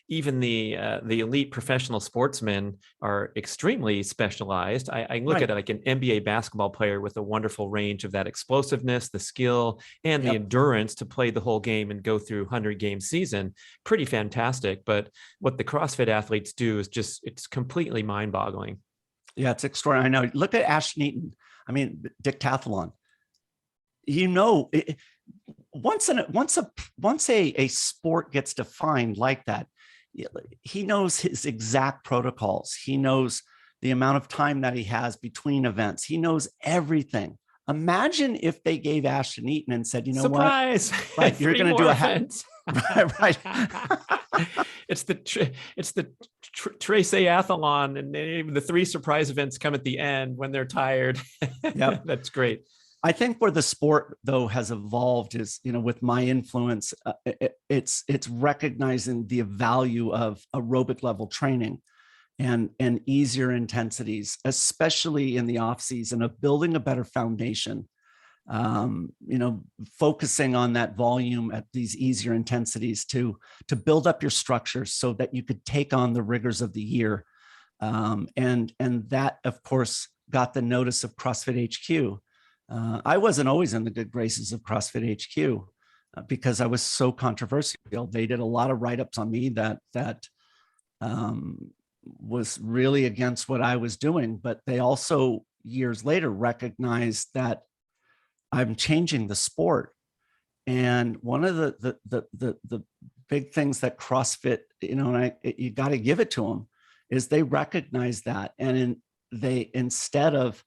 [SPEAKER 1] even the elite professional sportsmen are extremely specialized. I look at it like an NBA basketball player with a wonderful range of that explosiveness, the skill, and the endurance to play the whole game and go through 100-game season. Pretty fantastic. But what the CrossFit athletes do is it's completely mind-boggling.
[SPEAKER 2] Yeah, it's extraordinary. I know. Look at Ashton Eaton. I mean, decathlon. Once a sport gets defined like that, he knows his exact protocols. He knows the amount of time that he has between events. He knows everything. Imagine if they gave Ashton Eaton and said,
[SPEAKER 1] surprise,
[SPEAKER 2] what? Right, you're going to do
[SPEAKER 1] events.
[SPEAKER 2] Right.
[SPEAKER 1] It's the triathlon, and even the 3 surprise events come at the end when they're tired.
[SPEAKER 2] Yep.
[SPEAKER 1] That's great.
[SPEAKER 2] I think where the sport though has evolved is, with my influence, it's recognizing the value of aerobic level training and easier intensities, especially in the off season, of building a better foundation. Focusing on that volume at these easier intensities to build up your structure so that you could take on the rigors of the year. And that, of course, got the notice of CrossFit HQ. I wasn't always in the good graces of CrossFit HQ because I was so controversial. They did a lot of write-ups on me that was really against what I was doing. But they also, years later, recognized that I'm changing the sport. And one of the big things that CrossFit, you got to give it to them, is they recognize that. And instead of,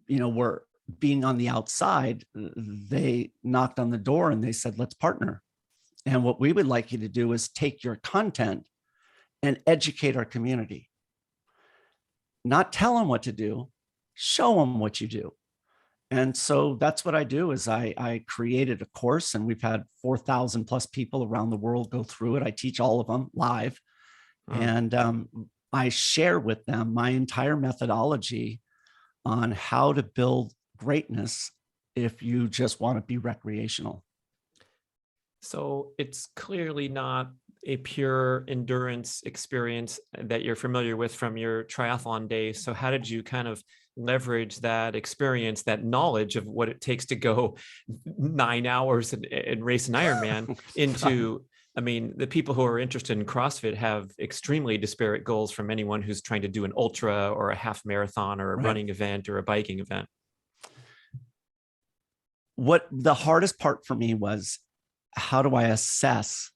[SPEAKER 2] we're being on the outside, they knocked on the door and they said, let's partner. And what we would like you to do is take your content and educate our community. Not tell them what to do, show them what you do. And so that's what I do is I created a course, and we've had 4,000 plus people around the world go through it. I teach all of them live. And I share with them my entire methodology on how to build greatness if you just want to be recreational.
[SPEAKER 1] So it's clearly not a pure endurance experience that you're familiar with from your triathlon days. So how did you kind of leverage that experience, that knowledge of what it takes to go 9 hours and race an Ironman into, I mean, the people who are interested in CrossFit have extremely disparate goals from anyone who's trying to do an ultra or a half marathon or a running event or a biking event.
[SPEAKER 2] What the hardest part for me was, how do I assess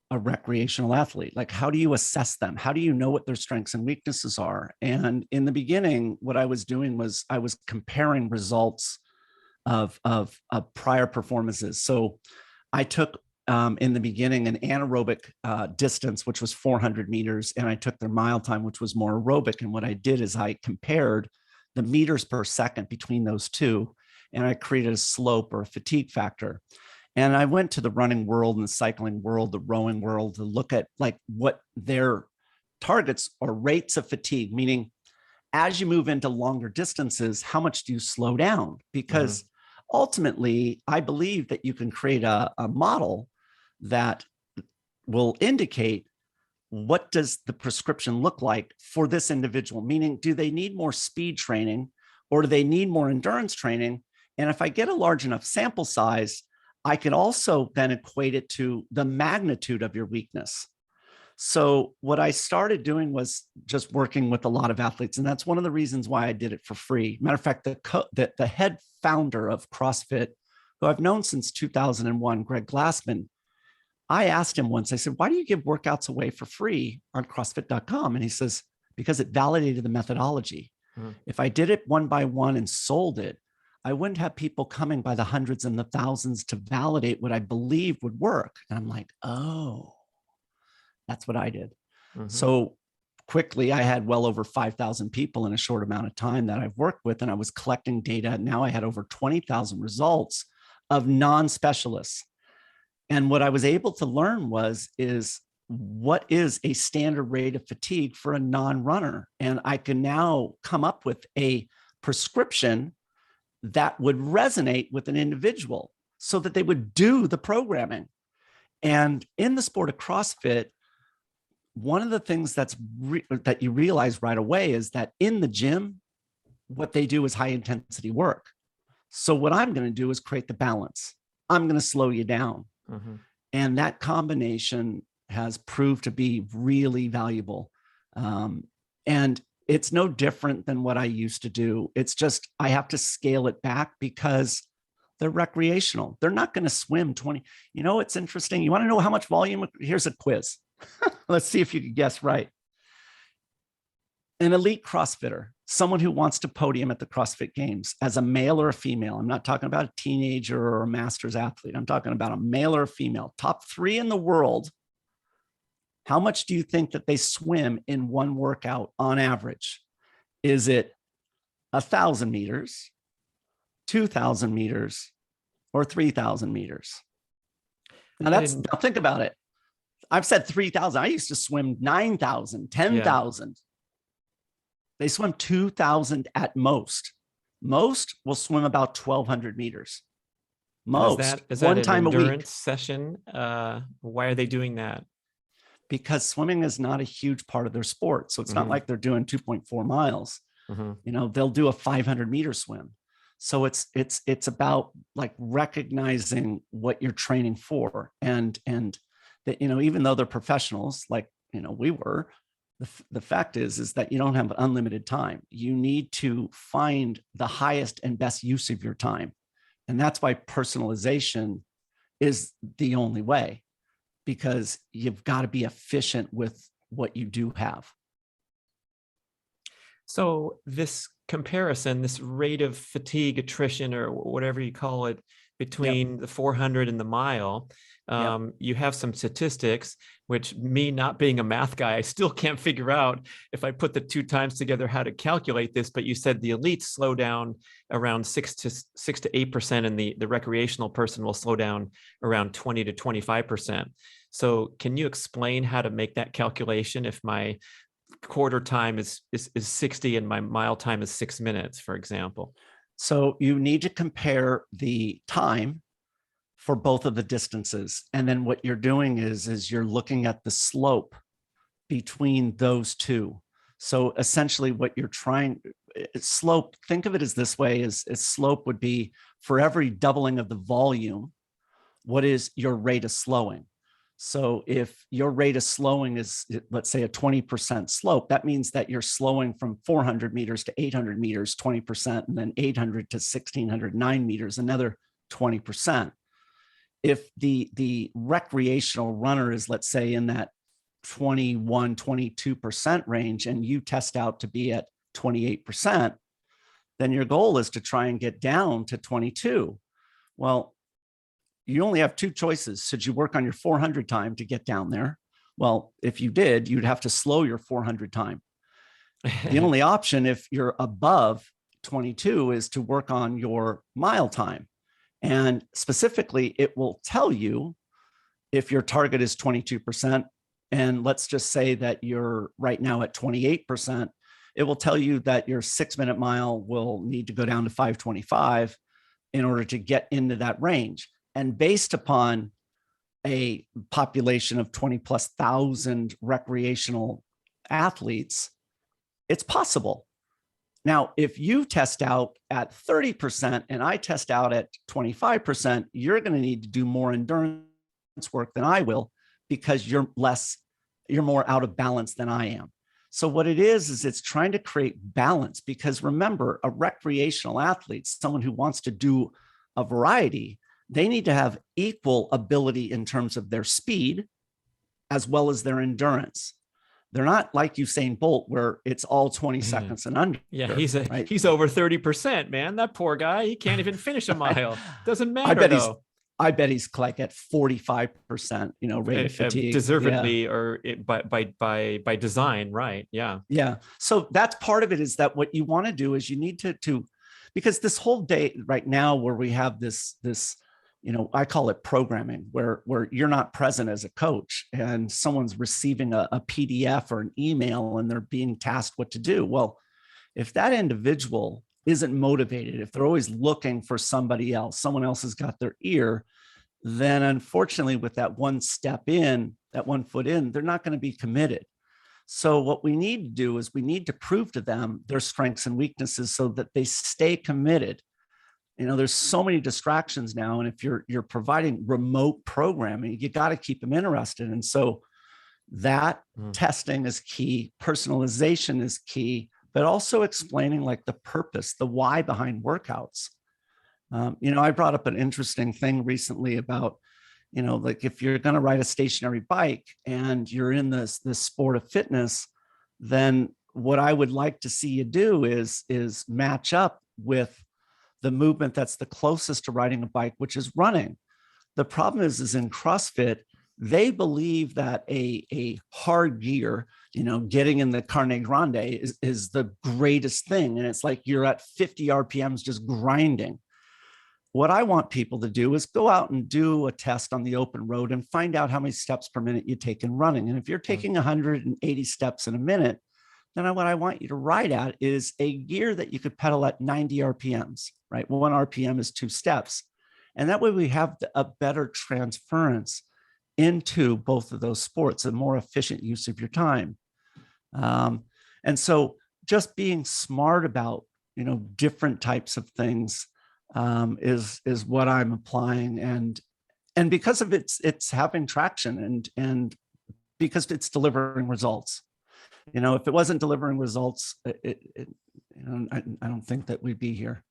[SPEAKER 2] a recreational athlete? Like, how do you assess them? How do you know what their strengths and weaknesses are? And in the beginning, what I was doing was I was comparing results of prior performances. So I took in the beginning an anaerobic distance, which was 400 meters, and I took their mile time, which was more aerobic. And what I did is I compared the meters per second between those two, and I created a slope or a fatigue factor. And I went to the running world and the cycling world, the rowing world, to look at like what their targets or rates of fatigue, meaning as you move into longer distances, how much do you slow down? Because ultimately, I believe that you can create a model that will indicate what does the prescription look like for this individual, meaning do they need more speed training or do they need more endurance training? And if I get a large enough sample size, I can also then equate it to the magnitude of your weakness. So what I started doing was just working with a lot of athletes. And that's one of the reasons why I did it for free. Matter of fact, the head founder of CrossFit, who I've known since 2001, Greg Glassman, I asked him once, I said, why do you give workouts away for free on CrossFit.com? And he says, because it validated the methodology. If I did it one by one and sold it, I wouldn't have people coming by the hundreds and the thousands to validate what I believe would work. And I'm like, oh, that's what I did. So quickly, I had well over 5,000 people in a short amount of time that I've worked with, and I was collecting data. Now I had over 20,000 results of non-specialists. And what I was able to learn is what is a standard rate of fatigue for a non-runner? And I can now come up with a prescription that would resonate with an individual so that they would do the programming. And in the sport of CrossFit, one of the things that you realize right away is that in the gym, what they do is high intensity work. So what I'm going to do is create the balance. I'm going to slow you down. And that combination has proved to be really valuable. And it's no different than what I used to do. It's just, I have to scale it back because they're recreational. They're not going to swim 20. You know, it's interesting. You want to know how much volume? Here's a quiz. Let's see if you can guess right. An elite CrossFitter, someone who wants to podium at the CrossFit Games as a male or a female. I'm not talking about a teenager or a master's athlete. I'm talking about a male or a female. Top 3 in the world. How much do you think that they swim in one workout on average? Is it 1,000 meters, 2,000 meters, or 3,000 meters? Now think about it. I've said 3,000. I used to swim 9,000, 10,000. Yeah. They swim 2,000 at most. Most will swim about 1,200 meters. Most.
[SPEAKER 1] Is that
[SPEAKER 2] one
[SPEAKER 1] an
[SPEAKER 2] time
[SPEAKER 1] endurance
[SPEAKER 2] a week.
[SPEAKER 1] Session? Why are they doing that?
[SPEAKER 2] Because swimming is not a huge part of their sport. So it's not like they're doing 2.4 miles. You know, they'll do a 500-meter swim. So it's about like recognizing what you're training for. And that, you know, even though they're professionals, like, you know, we were, the fact is that you don't have unlimited time. You need to find the highest and best use of your time. And that's why personalization is the only way, because you've got to be efficient with what you do have.
[SPEAKER 1] So this comparison, this rate of fatigue, attrition, or whatever you call it, between the 400 and the mile, you have some statistics, which, me not being a math guy, I still can't figure out if I put the 2 times together how to calculate this. But you said the elites slow down around 6 to 8%, and the recreational person will slow down around 20 to 25%. So can you explain how to make that calculation if my quarter time is 60 and my mile time is 6 minutes, for example?
[SPEAKER 2] So you need to compare the time for both of the distances. And then what you're doing is you're looking at the slope between those two. So essentially what you're slope, think of it as this way, is slope would be for every doubling of the volume, what is your rate of slowing? So if your rate of slowing is, let's say, a 20% slope, that means that you're slowing from 400 meters to 800 meters, 20%, and then 800 to 1,609 meters, another 20%. If the recreational runner is, let's say, in that 21, 22% range, and you test out to be at 28%, then your goal is to try and get down to 22. Well, you only have 2 choices. Should you work on your 400 time to get down there? Well, if you did, you'd have to slow your 400 time. The only option, if you're above 22, is to work on your mile time. And specifically, it will tell you if your target is 22%, and let's just say that you're right now at 28%, it will tell you that your 6-minute mile will need to go down to 5:25 in order to get into that range. And based upon a population of 20 plus thousand recreational athletes, it's possible. Now, if you test out at 30% and I test out at 25%, you're going to need to do more endurance work than I will, because you're more out of balance than I am. So what it is it's trying to create balance, because remember, a recreational athlete, someone who wants to do a variety, they need to have equal ability in terms of their speed as well as their endurance. They're not like Usain Bolt, where it's all 20 seconds and under.
[SPEAKER 1] Yeah,
[SPEAKER 2] right?
[SPEAKER 1] he's over 30%, man. That poor guy, he can't even finish a mile. Doesn't matter though.
[SPEAKER 2] I bet he's like at 45%, rate of fatigue.
[SPEAKER 1] Deservedly, or by design, right? Yeah.
[SPEAKER 2] Yeah. So that's part of it, is that what you want to do is you need to, because this whole day right now where we have this, I call it programming, where you're not present as a coach and someone's receiving a PDF or an email and they're being tasked what to do. Well, if that individual isn't motivated, if they're always looking for somebody else, someone else has got their ear, then unfortunately with that one step in, that 1 foot in, they're not going to be committed. So what we need to do is we need to prove to them their strengths and weaknesses so that they stay committed. There's so many distractions now. And if you're providing remote programming, you got to keep them interested. And so that testing is key. Personalization is key, but also explaining like the purpose, the why behind workouts. I brought up an interesting thing recently about, like if you're going to ride a stationary bike and you're in this sport of fitness, then what I would like to see you do is match up with the movement that's the closest to riding a bike, which is running. The problem is in CrossFit, they believe that a hard gear, getting in the Carne Grande is the greatest thing. And it's like you're at 50 RPMs just grinding. What I want people to do is go out and do a test on the open road and find out how many steps per minute you take in running. And if you're taking 180 steps in a minute, then what I want you to ride at is a gear that you could pedal at 90 RPMs, right? 1 RPM is 2 steps. And that way we have a better transference into both of those sports, a more efficient use of your time. And so just being smart about, different types of things is what I'm applying. And because of it's having traction and because it's delivering results. If it wasn't delivering results, I don't think that we'd be here.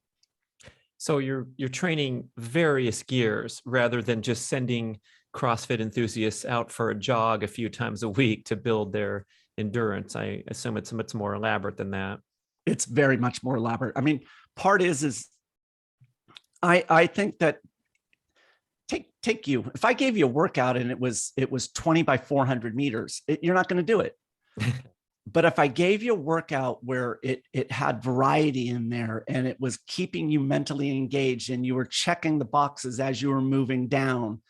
[SPEAKER 1] So you're training various gears rather than just sending CrossFit enthusiasts out for a jog a few times a week to build their endurance. I assume it's much more elaborate than that.
[SPEAKER 2] It's very much more elaborate. I mean, part is I think that take you, if I gave you a workout and it was 20 by 400 meters, you're not going to do it. But if I gave you a workout where it had variety in there and it was keeping you mentally engaged and you were checking the boxes as you were moving down,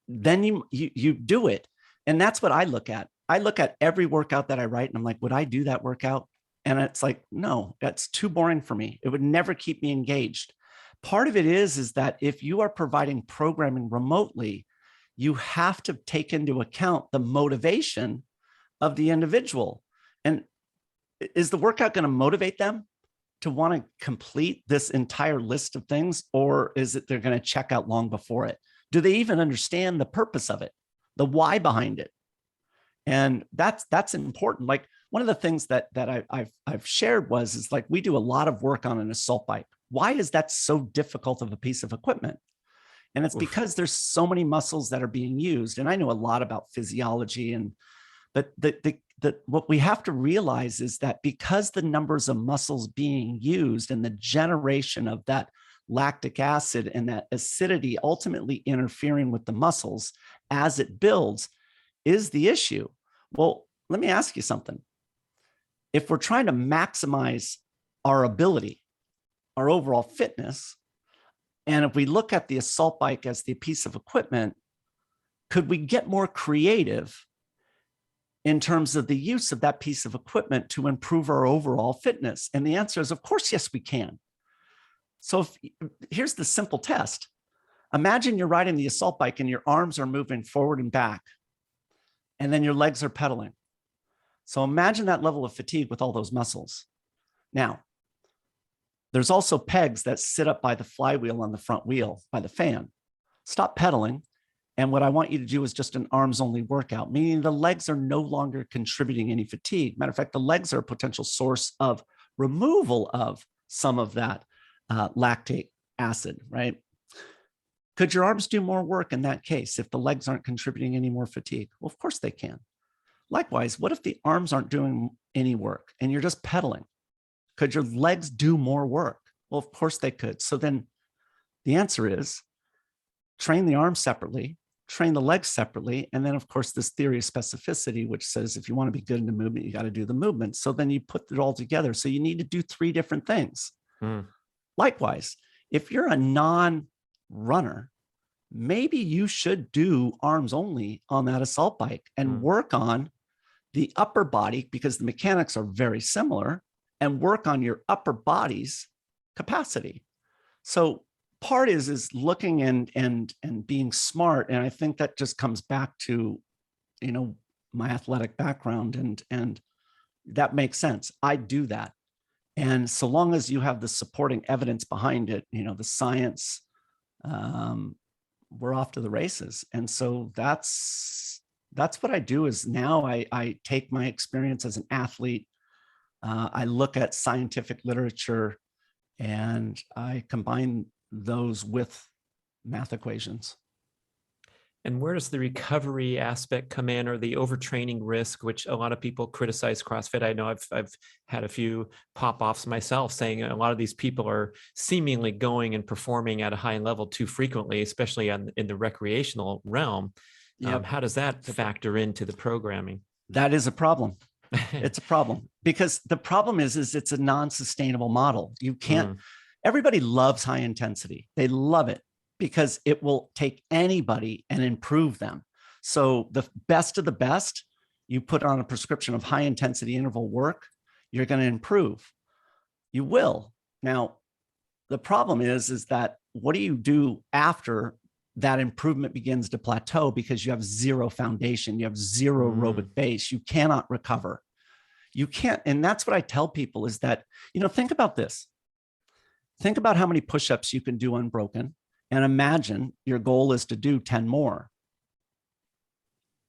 [SPEAKER 2] then you do it. And that's what I look at. I look at every workout that I write and I'm like, would I do that workout? And it's like, no, that's too boring for me. It would never keep me engaged. Part of it is that if you are providing programming remotely, you have to take into account the motivation of the individual. And is the workout going to motivate them to want to complete this entire list of things? Or is it they're going to check out long before it? Do they even understand the purpose of it, the why behind it? And that's important. Like one of the things that I've shared is like, we do a lot of work on an assault bike. Why is that so difficult of a piece of equipment? And it's because there's so many muscles that are being used. And I know a lot about physiology, but what we have to realize is that because the numbers of muscles being used and the generation of that lactic acid and that acidity ultimately interfering with the muscles as it builds is the issue. Well, let me ask you something. If we're trying to maximize our ability, our overall fitness, and if we look at the assault bike as the piece of equipment, could we get more creative in terms of the use of that piece of equipment to improve our overall fitness? And the answer is, of course, yes, we can. So here's the simple test. Imagine you're riding the assault bike and your arms are moving forward and back, and then your legs are pedaling. So imagine that level of fatigue with all those muscles. Now, there's also pegs that sit up by the flywheel on the front wheel by the fan. Stop pedaling. And what I want you to do is just an arms only workout, meaning the legs are no longer contributing any fatigue. Matter of fact, the legs are a potential source of removal of some of that lactate acid, right? Could your arms do more work in that case if the legs aren't contributing any more fatigue? Well, of course they can. Likewise, what if the arms aren't doing any work and you're just pedaling? Could your legs do more work? Well, of course they could. So then the answer is train the arms separately, train the legs separately. And then, of course, this theory of specificity, which says if you want to be good in the movement, you got to do the movement. So then you put it all together. So you need to do 3 different things. Likewise, if you're a non-runner, maybe you should do arms only on that assault bike and work on the upper body, because the mechanics are very similar, and work on your upper body's capacity. So part is looking and being smart. And I think that just comes back to, my athletic background, and that makes sense. I do that. And so long as you have the supporting evidence behind it, the science, we're off to the races. And so that's what I do. Is now I take my experience as an athlete. I look at scientific literature and I combine those with math equations.
[SPEAKER 1] And where does the recovery aspect come in, or the overtraining risk, which a lot of people criticize CrossFit? I know I've had a few pop-offs myself saying a lot of these people are seemingly going and performing at a high level too frequently, especially in the recreational realm.
[SPEAKER 2] Yep.
[SPEAKER 1] How does that factor into the programming?
[SPEAKER 2] That is a problem. It's a problem, because the problem is it's a non-sustainable model. You can't, everybody loves high intensity. They love it because it will take anybody and improve them. So the best of the best, you put on a prescription of high intensity interval work, you're going to improve. You will. Now, the problem is that what do you do after that improvement begins to plateau, because you have zero foundation, you have zero aerobic base, you cannot recover. You can't. And that's what I tell people is that, think about this. Think about how many push-ups you can do unbroken, and imagine your goal is to do 10 more.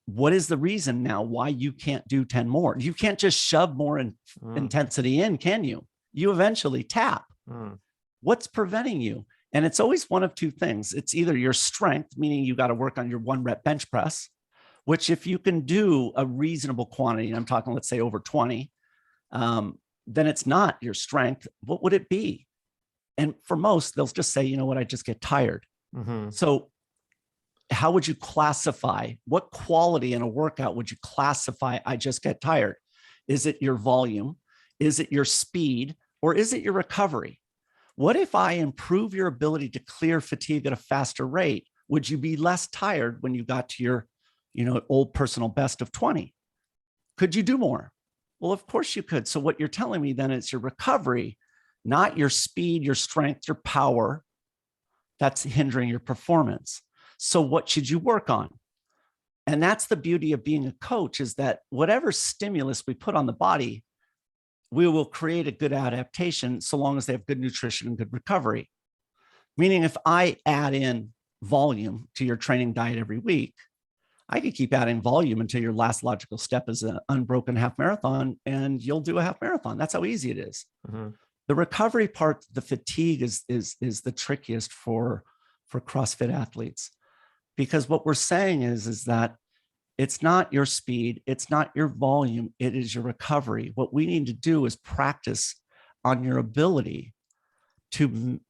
[SPEAKER 2] What is the reason now why you can't do 10 more? You can't just shove more intensity in, can you? You eventually tap. What's preventing you? And it's always one of 2 things. It's either your strength, meaning you got to work on your 1 rep bench press, which if you can do a reasonable quantity, and I'm talking, let's say over 20, then it's not your strength. What would it be? And for most, they'll just say, you know what, I just get tired. So how would you classify, what quality in a workout would you classify I just get tired? Is it your volume? Is it your speed? Or is it your recovery? What if I improve your ability to clear fatigue at a faster rate? Would you be less tired when you got to your, old personal best of 20? Could you do more? Well, of course you could. So what you're telling me then is your recovery, not your speed, your strength, your power, that's hindering your performance. So what should you work on? And that's the beauty of being a coach, is that whatever stimulus we put on the body, we will create a good adaptation so long as they have good nutrition and good recovery. Meaning if I add in volume to your training diet every week, I could keep adding volume until your last logical step is an unbroken half marathon, and you'll do a half marathon. That's how easy it is. The recovery part, the fatigue is the trickiest for CrossFit athletes, because what we're saying is that it's not your speed, it's not your volume, it is your recovery. What we need to do is practice on your ability to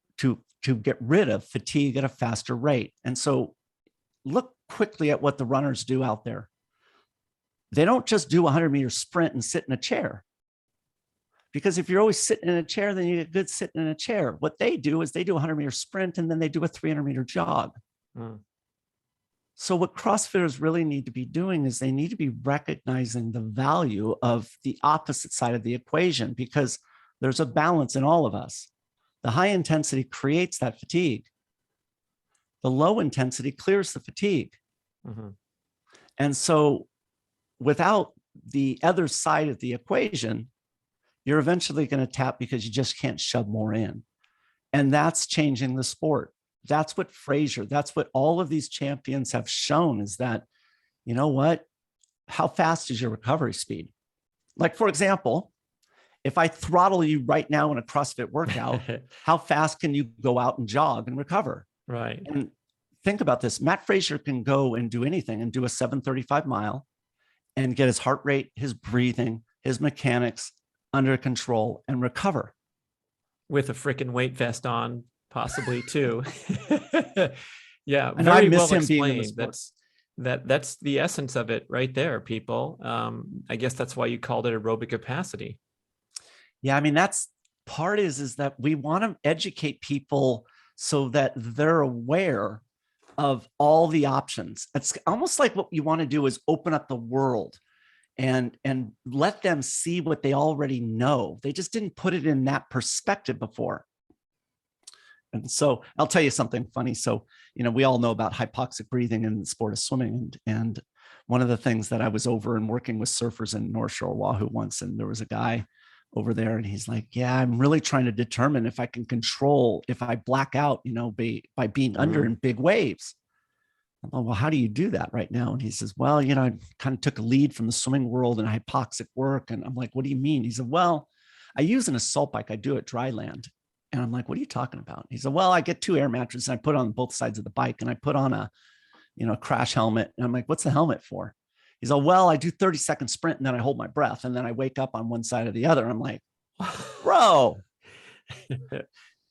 [SPEAKER 2] get rid of fatigue at a faster rate. And so look quickly at what the runners do out there. They don't just do a 100-meter sprint and sit in a chair. Because if you're always sitting in a chair, then you get good sitting in a chair. What they do is they do a 100-meter sprint and then they do a 300-meter jog. So what CrossFitters really need to be doing is they need to be recognizing the value of the opposite side of the equation, because there's a balance in all of us. The high intensity creates that fatigue. the low intensity clears the fatigue.
[SPEAKER 1] Mm-hmm.
[SPEAKER 2] And so without the other side of the equation, you're eventually going to tap because you just can't shove more in. And that's changing the sport. That's what that's what all of these champions have shown, is that, you know what, how fast is your recovery speed? Like, for example, if I throttle you right now in a CrossFit workout, how fast can you go out and jog and recover?
[SPEAKER 1] Right.
[SPEAKER 2] And think about this. Matt Fraser can go and do anything and do a 7:35 mile and get his heart rate, his breathing, his mechanics under control and recover.
[SPEAKER 1] With a freaking weight vest on, possibly too. Yeah,
[SPEAKER 2] I know I
[SPEAKER 1] very
[SPEAKER 2] miss
[SPEAKER 1] well
[SPEAKER 2] him being in the
[SPEAKER 1] explained.
[SPEAKER 2] sport.
[SPEAKER 1] That's the essence of it right there, people. I guess that's why you called it aerobic capacity.
[SPEAKER 2] Yeah, I mean, that's part is that we want to educate people so that they're aware of all the options. It's almost like what you want to do is open up the world and let them see what they already know. They just didn't put it in that perspective before. And so I'll tell you something funny. So, we all know about hypoxic breathing in the sport of swimming. And one of the things that I was over and working with surfers in North Shore, Oahu once, and there was a guy over there and he's like, yeah, I'm really trying to determine if I can control, if I black out, by being under in big waves. I'm like, well, how do you do that right now? And he says, well, I kind of took a lead from the swimming world and hypoxic work. And I'm like, what do you mean? He said, well, I use an assault bike. I do it dry land. And I'm like, what are you talking about? He said, well, I get 2 air mattresses and I put on both sides of the bike and I put on a, crash helmet. And I'm like, what's the helmet for? He's like, well, I do 30-second sprint and then I hold my breath and then I wake up on one side or the other. I'm like, bro,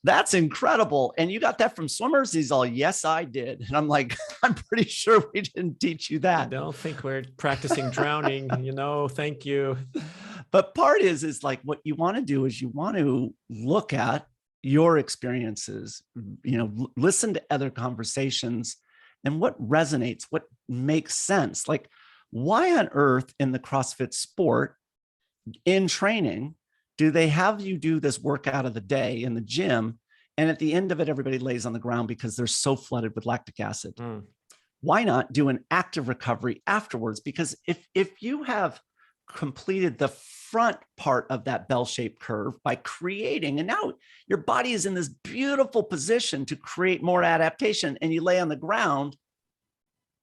[SPEAKER 2] that's incredible. And you got that from swimmers? He's all, yes, I did. And I'm like, I'm pretty sure we didn't teach you that.
[SPEAKER 1] I don't think we're practicing drowning, thank you.
[SPEAKER 2] But part is like what you want to do is you want to look at your experiences, listen to other conversations and what resonates, what makes sense. Like, why on earth in the CrossFit sport in training do they have you do this workout of the day in the gym? And at the end of it, everybody lays on the ground because they're so flooded with lactic acid. Why not do an active recovery afterwards? Because if you have completed the front part of that bell-shaped curve by creating, and now your body is in this beautiful position to create more adaptation, and you lay on the ground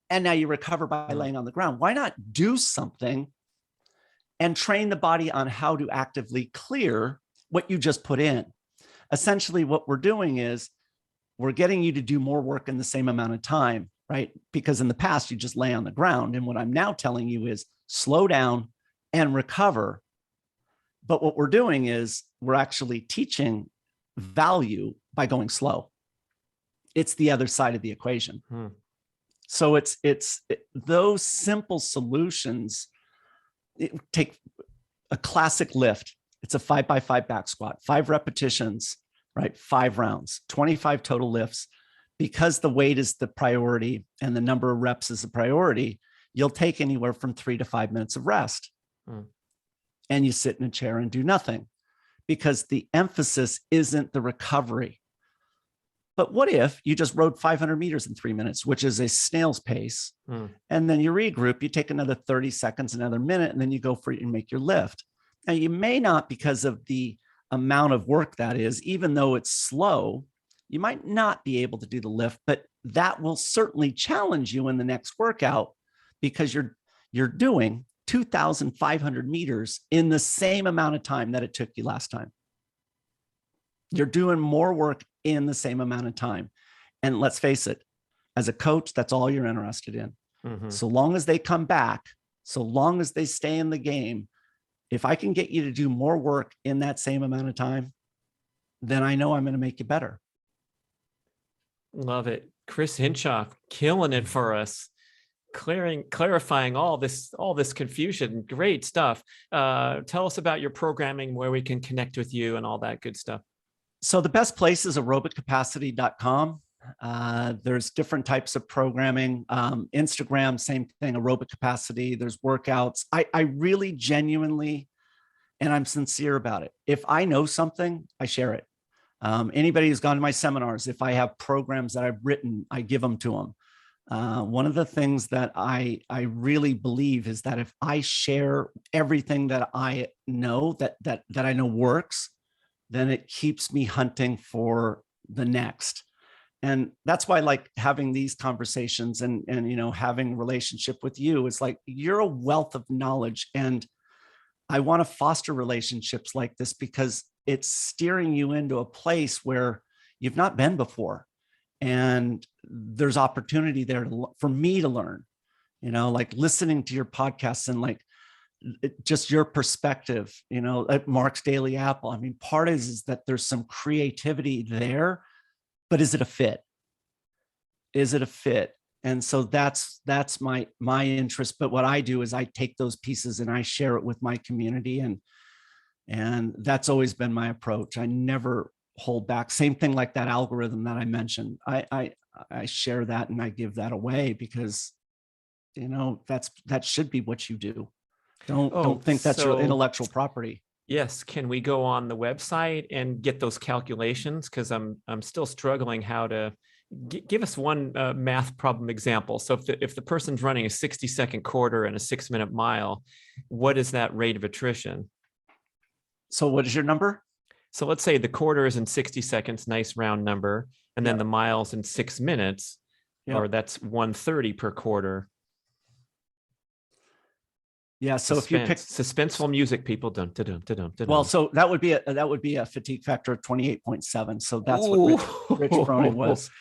[SPEAKER 2] and now you recover by laying on the ground. Why not do something and train the body on how to actively clear what you just put in? Essentially, what we're doing is we're getting you to do more work in the same amount of time, right? Because in the past, you just lay on the ground. And what I'm now telling you is slow down and recover. But what we're doing is we're actually teaching value by going slow. It's the other side of the equation. So it's those simple solutions. Take a classic lift. It's a 5x5 back squat, 5 repetitions, right? 5 rounds, 25 total lifts. Because the weight is the priority and the number of reps is the priority, you'll take anywhere from 3 to 5 minutes of rest. And you sit in a chair and do nothing because the emphasis isn't the recovery. But what if you just rode 500 meters in 3 minutes, which is a snail's pace, and then you regroup, you take another 30 seconds, another minute, and then you go for it and make your lift. Now, you may not, because of the amount of work that is, even though it's slow, you might not be able to do the lift, but that will certainly challenge you in the next workout because you're doing 2,500 meters in the same amount of time that it took you last time. You're doing more work in the same amount of time. And let's face it, as a coach, that's all you're interested in. So long as they come back, so long as they stay in the game, if I can get you to do more work in that same amount of time, then I know I'm going to make you better.
[SPEAKER 1] Love it. Chris Hinshaw, killing it for us. Clarifying all this confusion. Great stuff. Tell us about your programming, where we can connect with you and all that good stuff.
[SPEAKER 2] So the best place is aerobiccapacity.com. There's different types of programming. Instagram, same thing, aerobic capacity. There's workouts. I really genuinely, and I'm sincere about it. If I know something, I share it. Anybody who's gone to my seminars, if I have programs that I've written, I give them to them. One of the things that I really believe is that if I share everything that I know that I know works, then it keeps me hunting for the next. And that's why I like having these conversations and having a relationship with you. It's like you're a wealth of knowledge, and I want to foster relationships like this because it's steering you into a place where you've not been before. And there's opportunity there for me to learn, like listening to your podcasts and like just your perspective, at Mark's Daily Apple. I mean, part is that there's some creativity there, but is it a fit? Is it a fit? And so that's my interest. But what I do is I take those pieces and I share it with my community. And that's always been my approach. I never hold back. Same thing like that algorithm that I mentioned. I share that and I give that away because, that should be what you do. Don't think that's your intellectual property.
[SPEAKER 1] Yes. Can we go on the website and get those calculations? Because I'm still struggling how to give us one math problem example. So if the person's running a 60-second quarter and a 6-minute mile, what is that rate of attrition?
[SPEAKER 2] So what is your number?
[SPEAKER 1] So let's say the quarter is in 60 seconds, nice round number, and then the miles in 6 minutes, or that's 130 per quarter. Yeah. So if you pick suspenseful music, people don't.
[SPEAKER 2] Well, so that would be a fatigue factor of 28.7. So that's what Rich Froning was.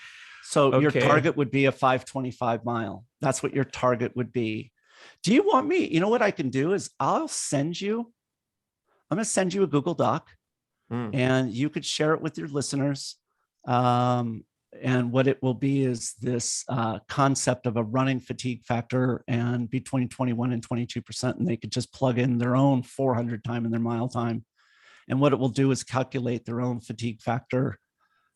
[SPEAKER 2] So your target would be a 525 mile. That's what your target would be. Do you want me? You know what I can do is I'm going to send you a Google Doc. And you could share it with your listeners. And what it will be is this concept of a running fatigue factor and between 21 and 22%. And they could just plug in their own 400 time and their mile time. And what it will do is calculate their own fatigue factor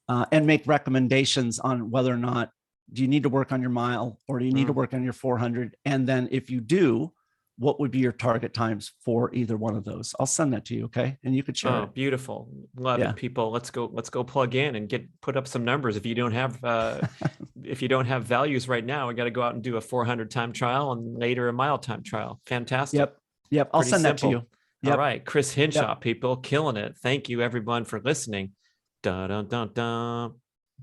[SPEAKER 2] and make recommendations on whether or not do you need to work on your mile or do you need to work on your 400. And then if you do, what would be your target times for either one of those? I'll send that to you. Okay. And you could share it.
[SPEAKER 1] Beautiful. Love it. People, let's go plug in and put up some numbers. If you don't have, values right now, we got to go out and do a 400 time trial and later a mile time trial. Fantastic.
[SPEAKER 2] Yep. I'll send that to you.
[SPEAKER 1] Yep. All right. Chris Hinshaw, people, killing it. Thank you everyone for listening. Dun, dun, dun, dun.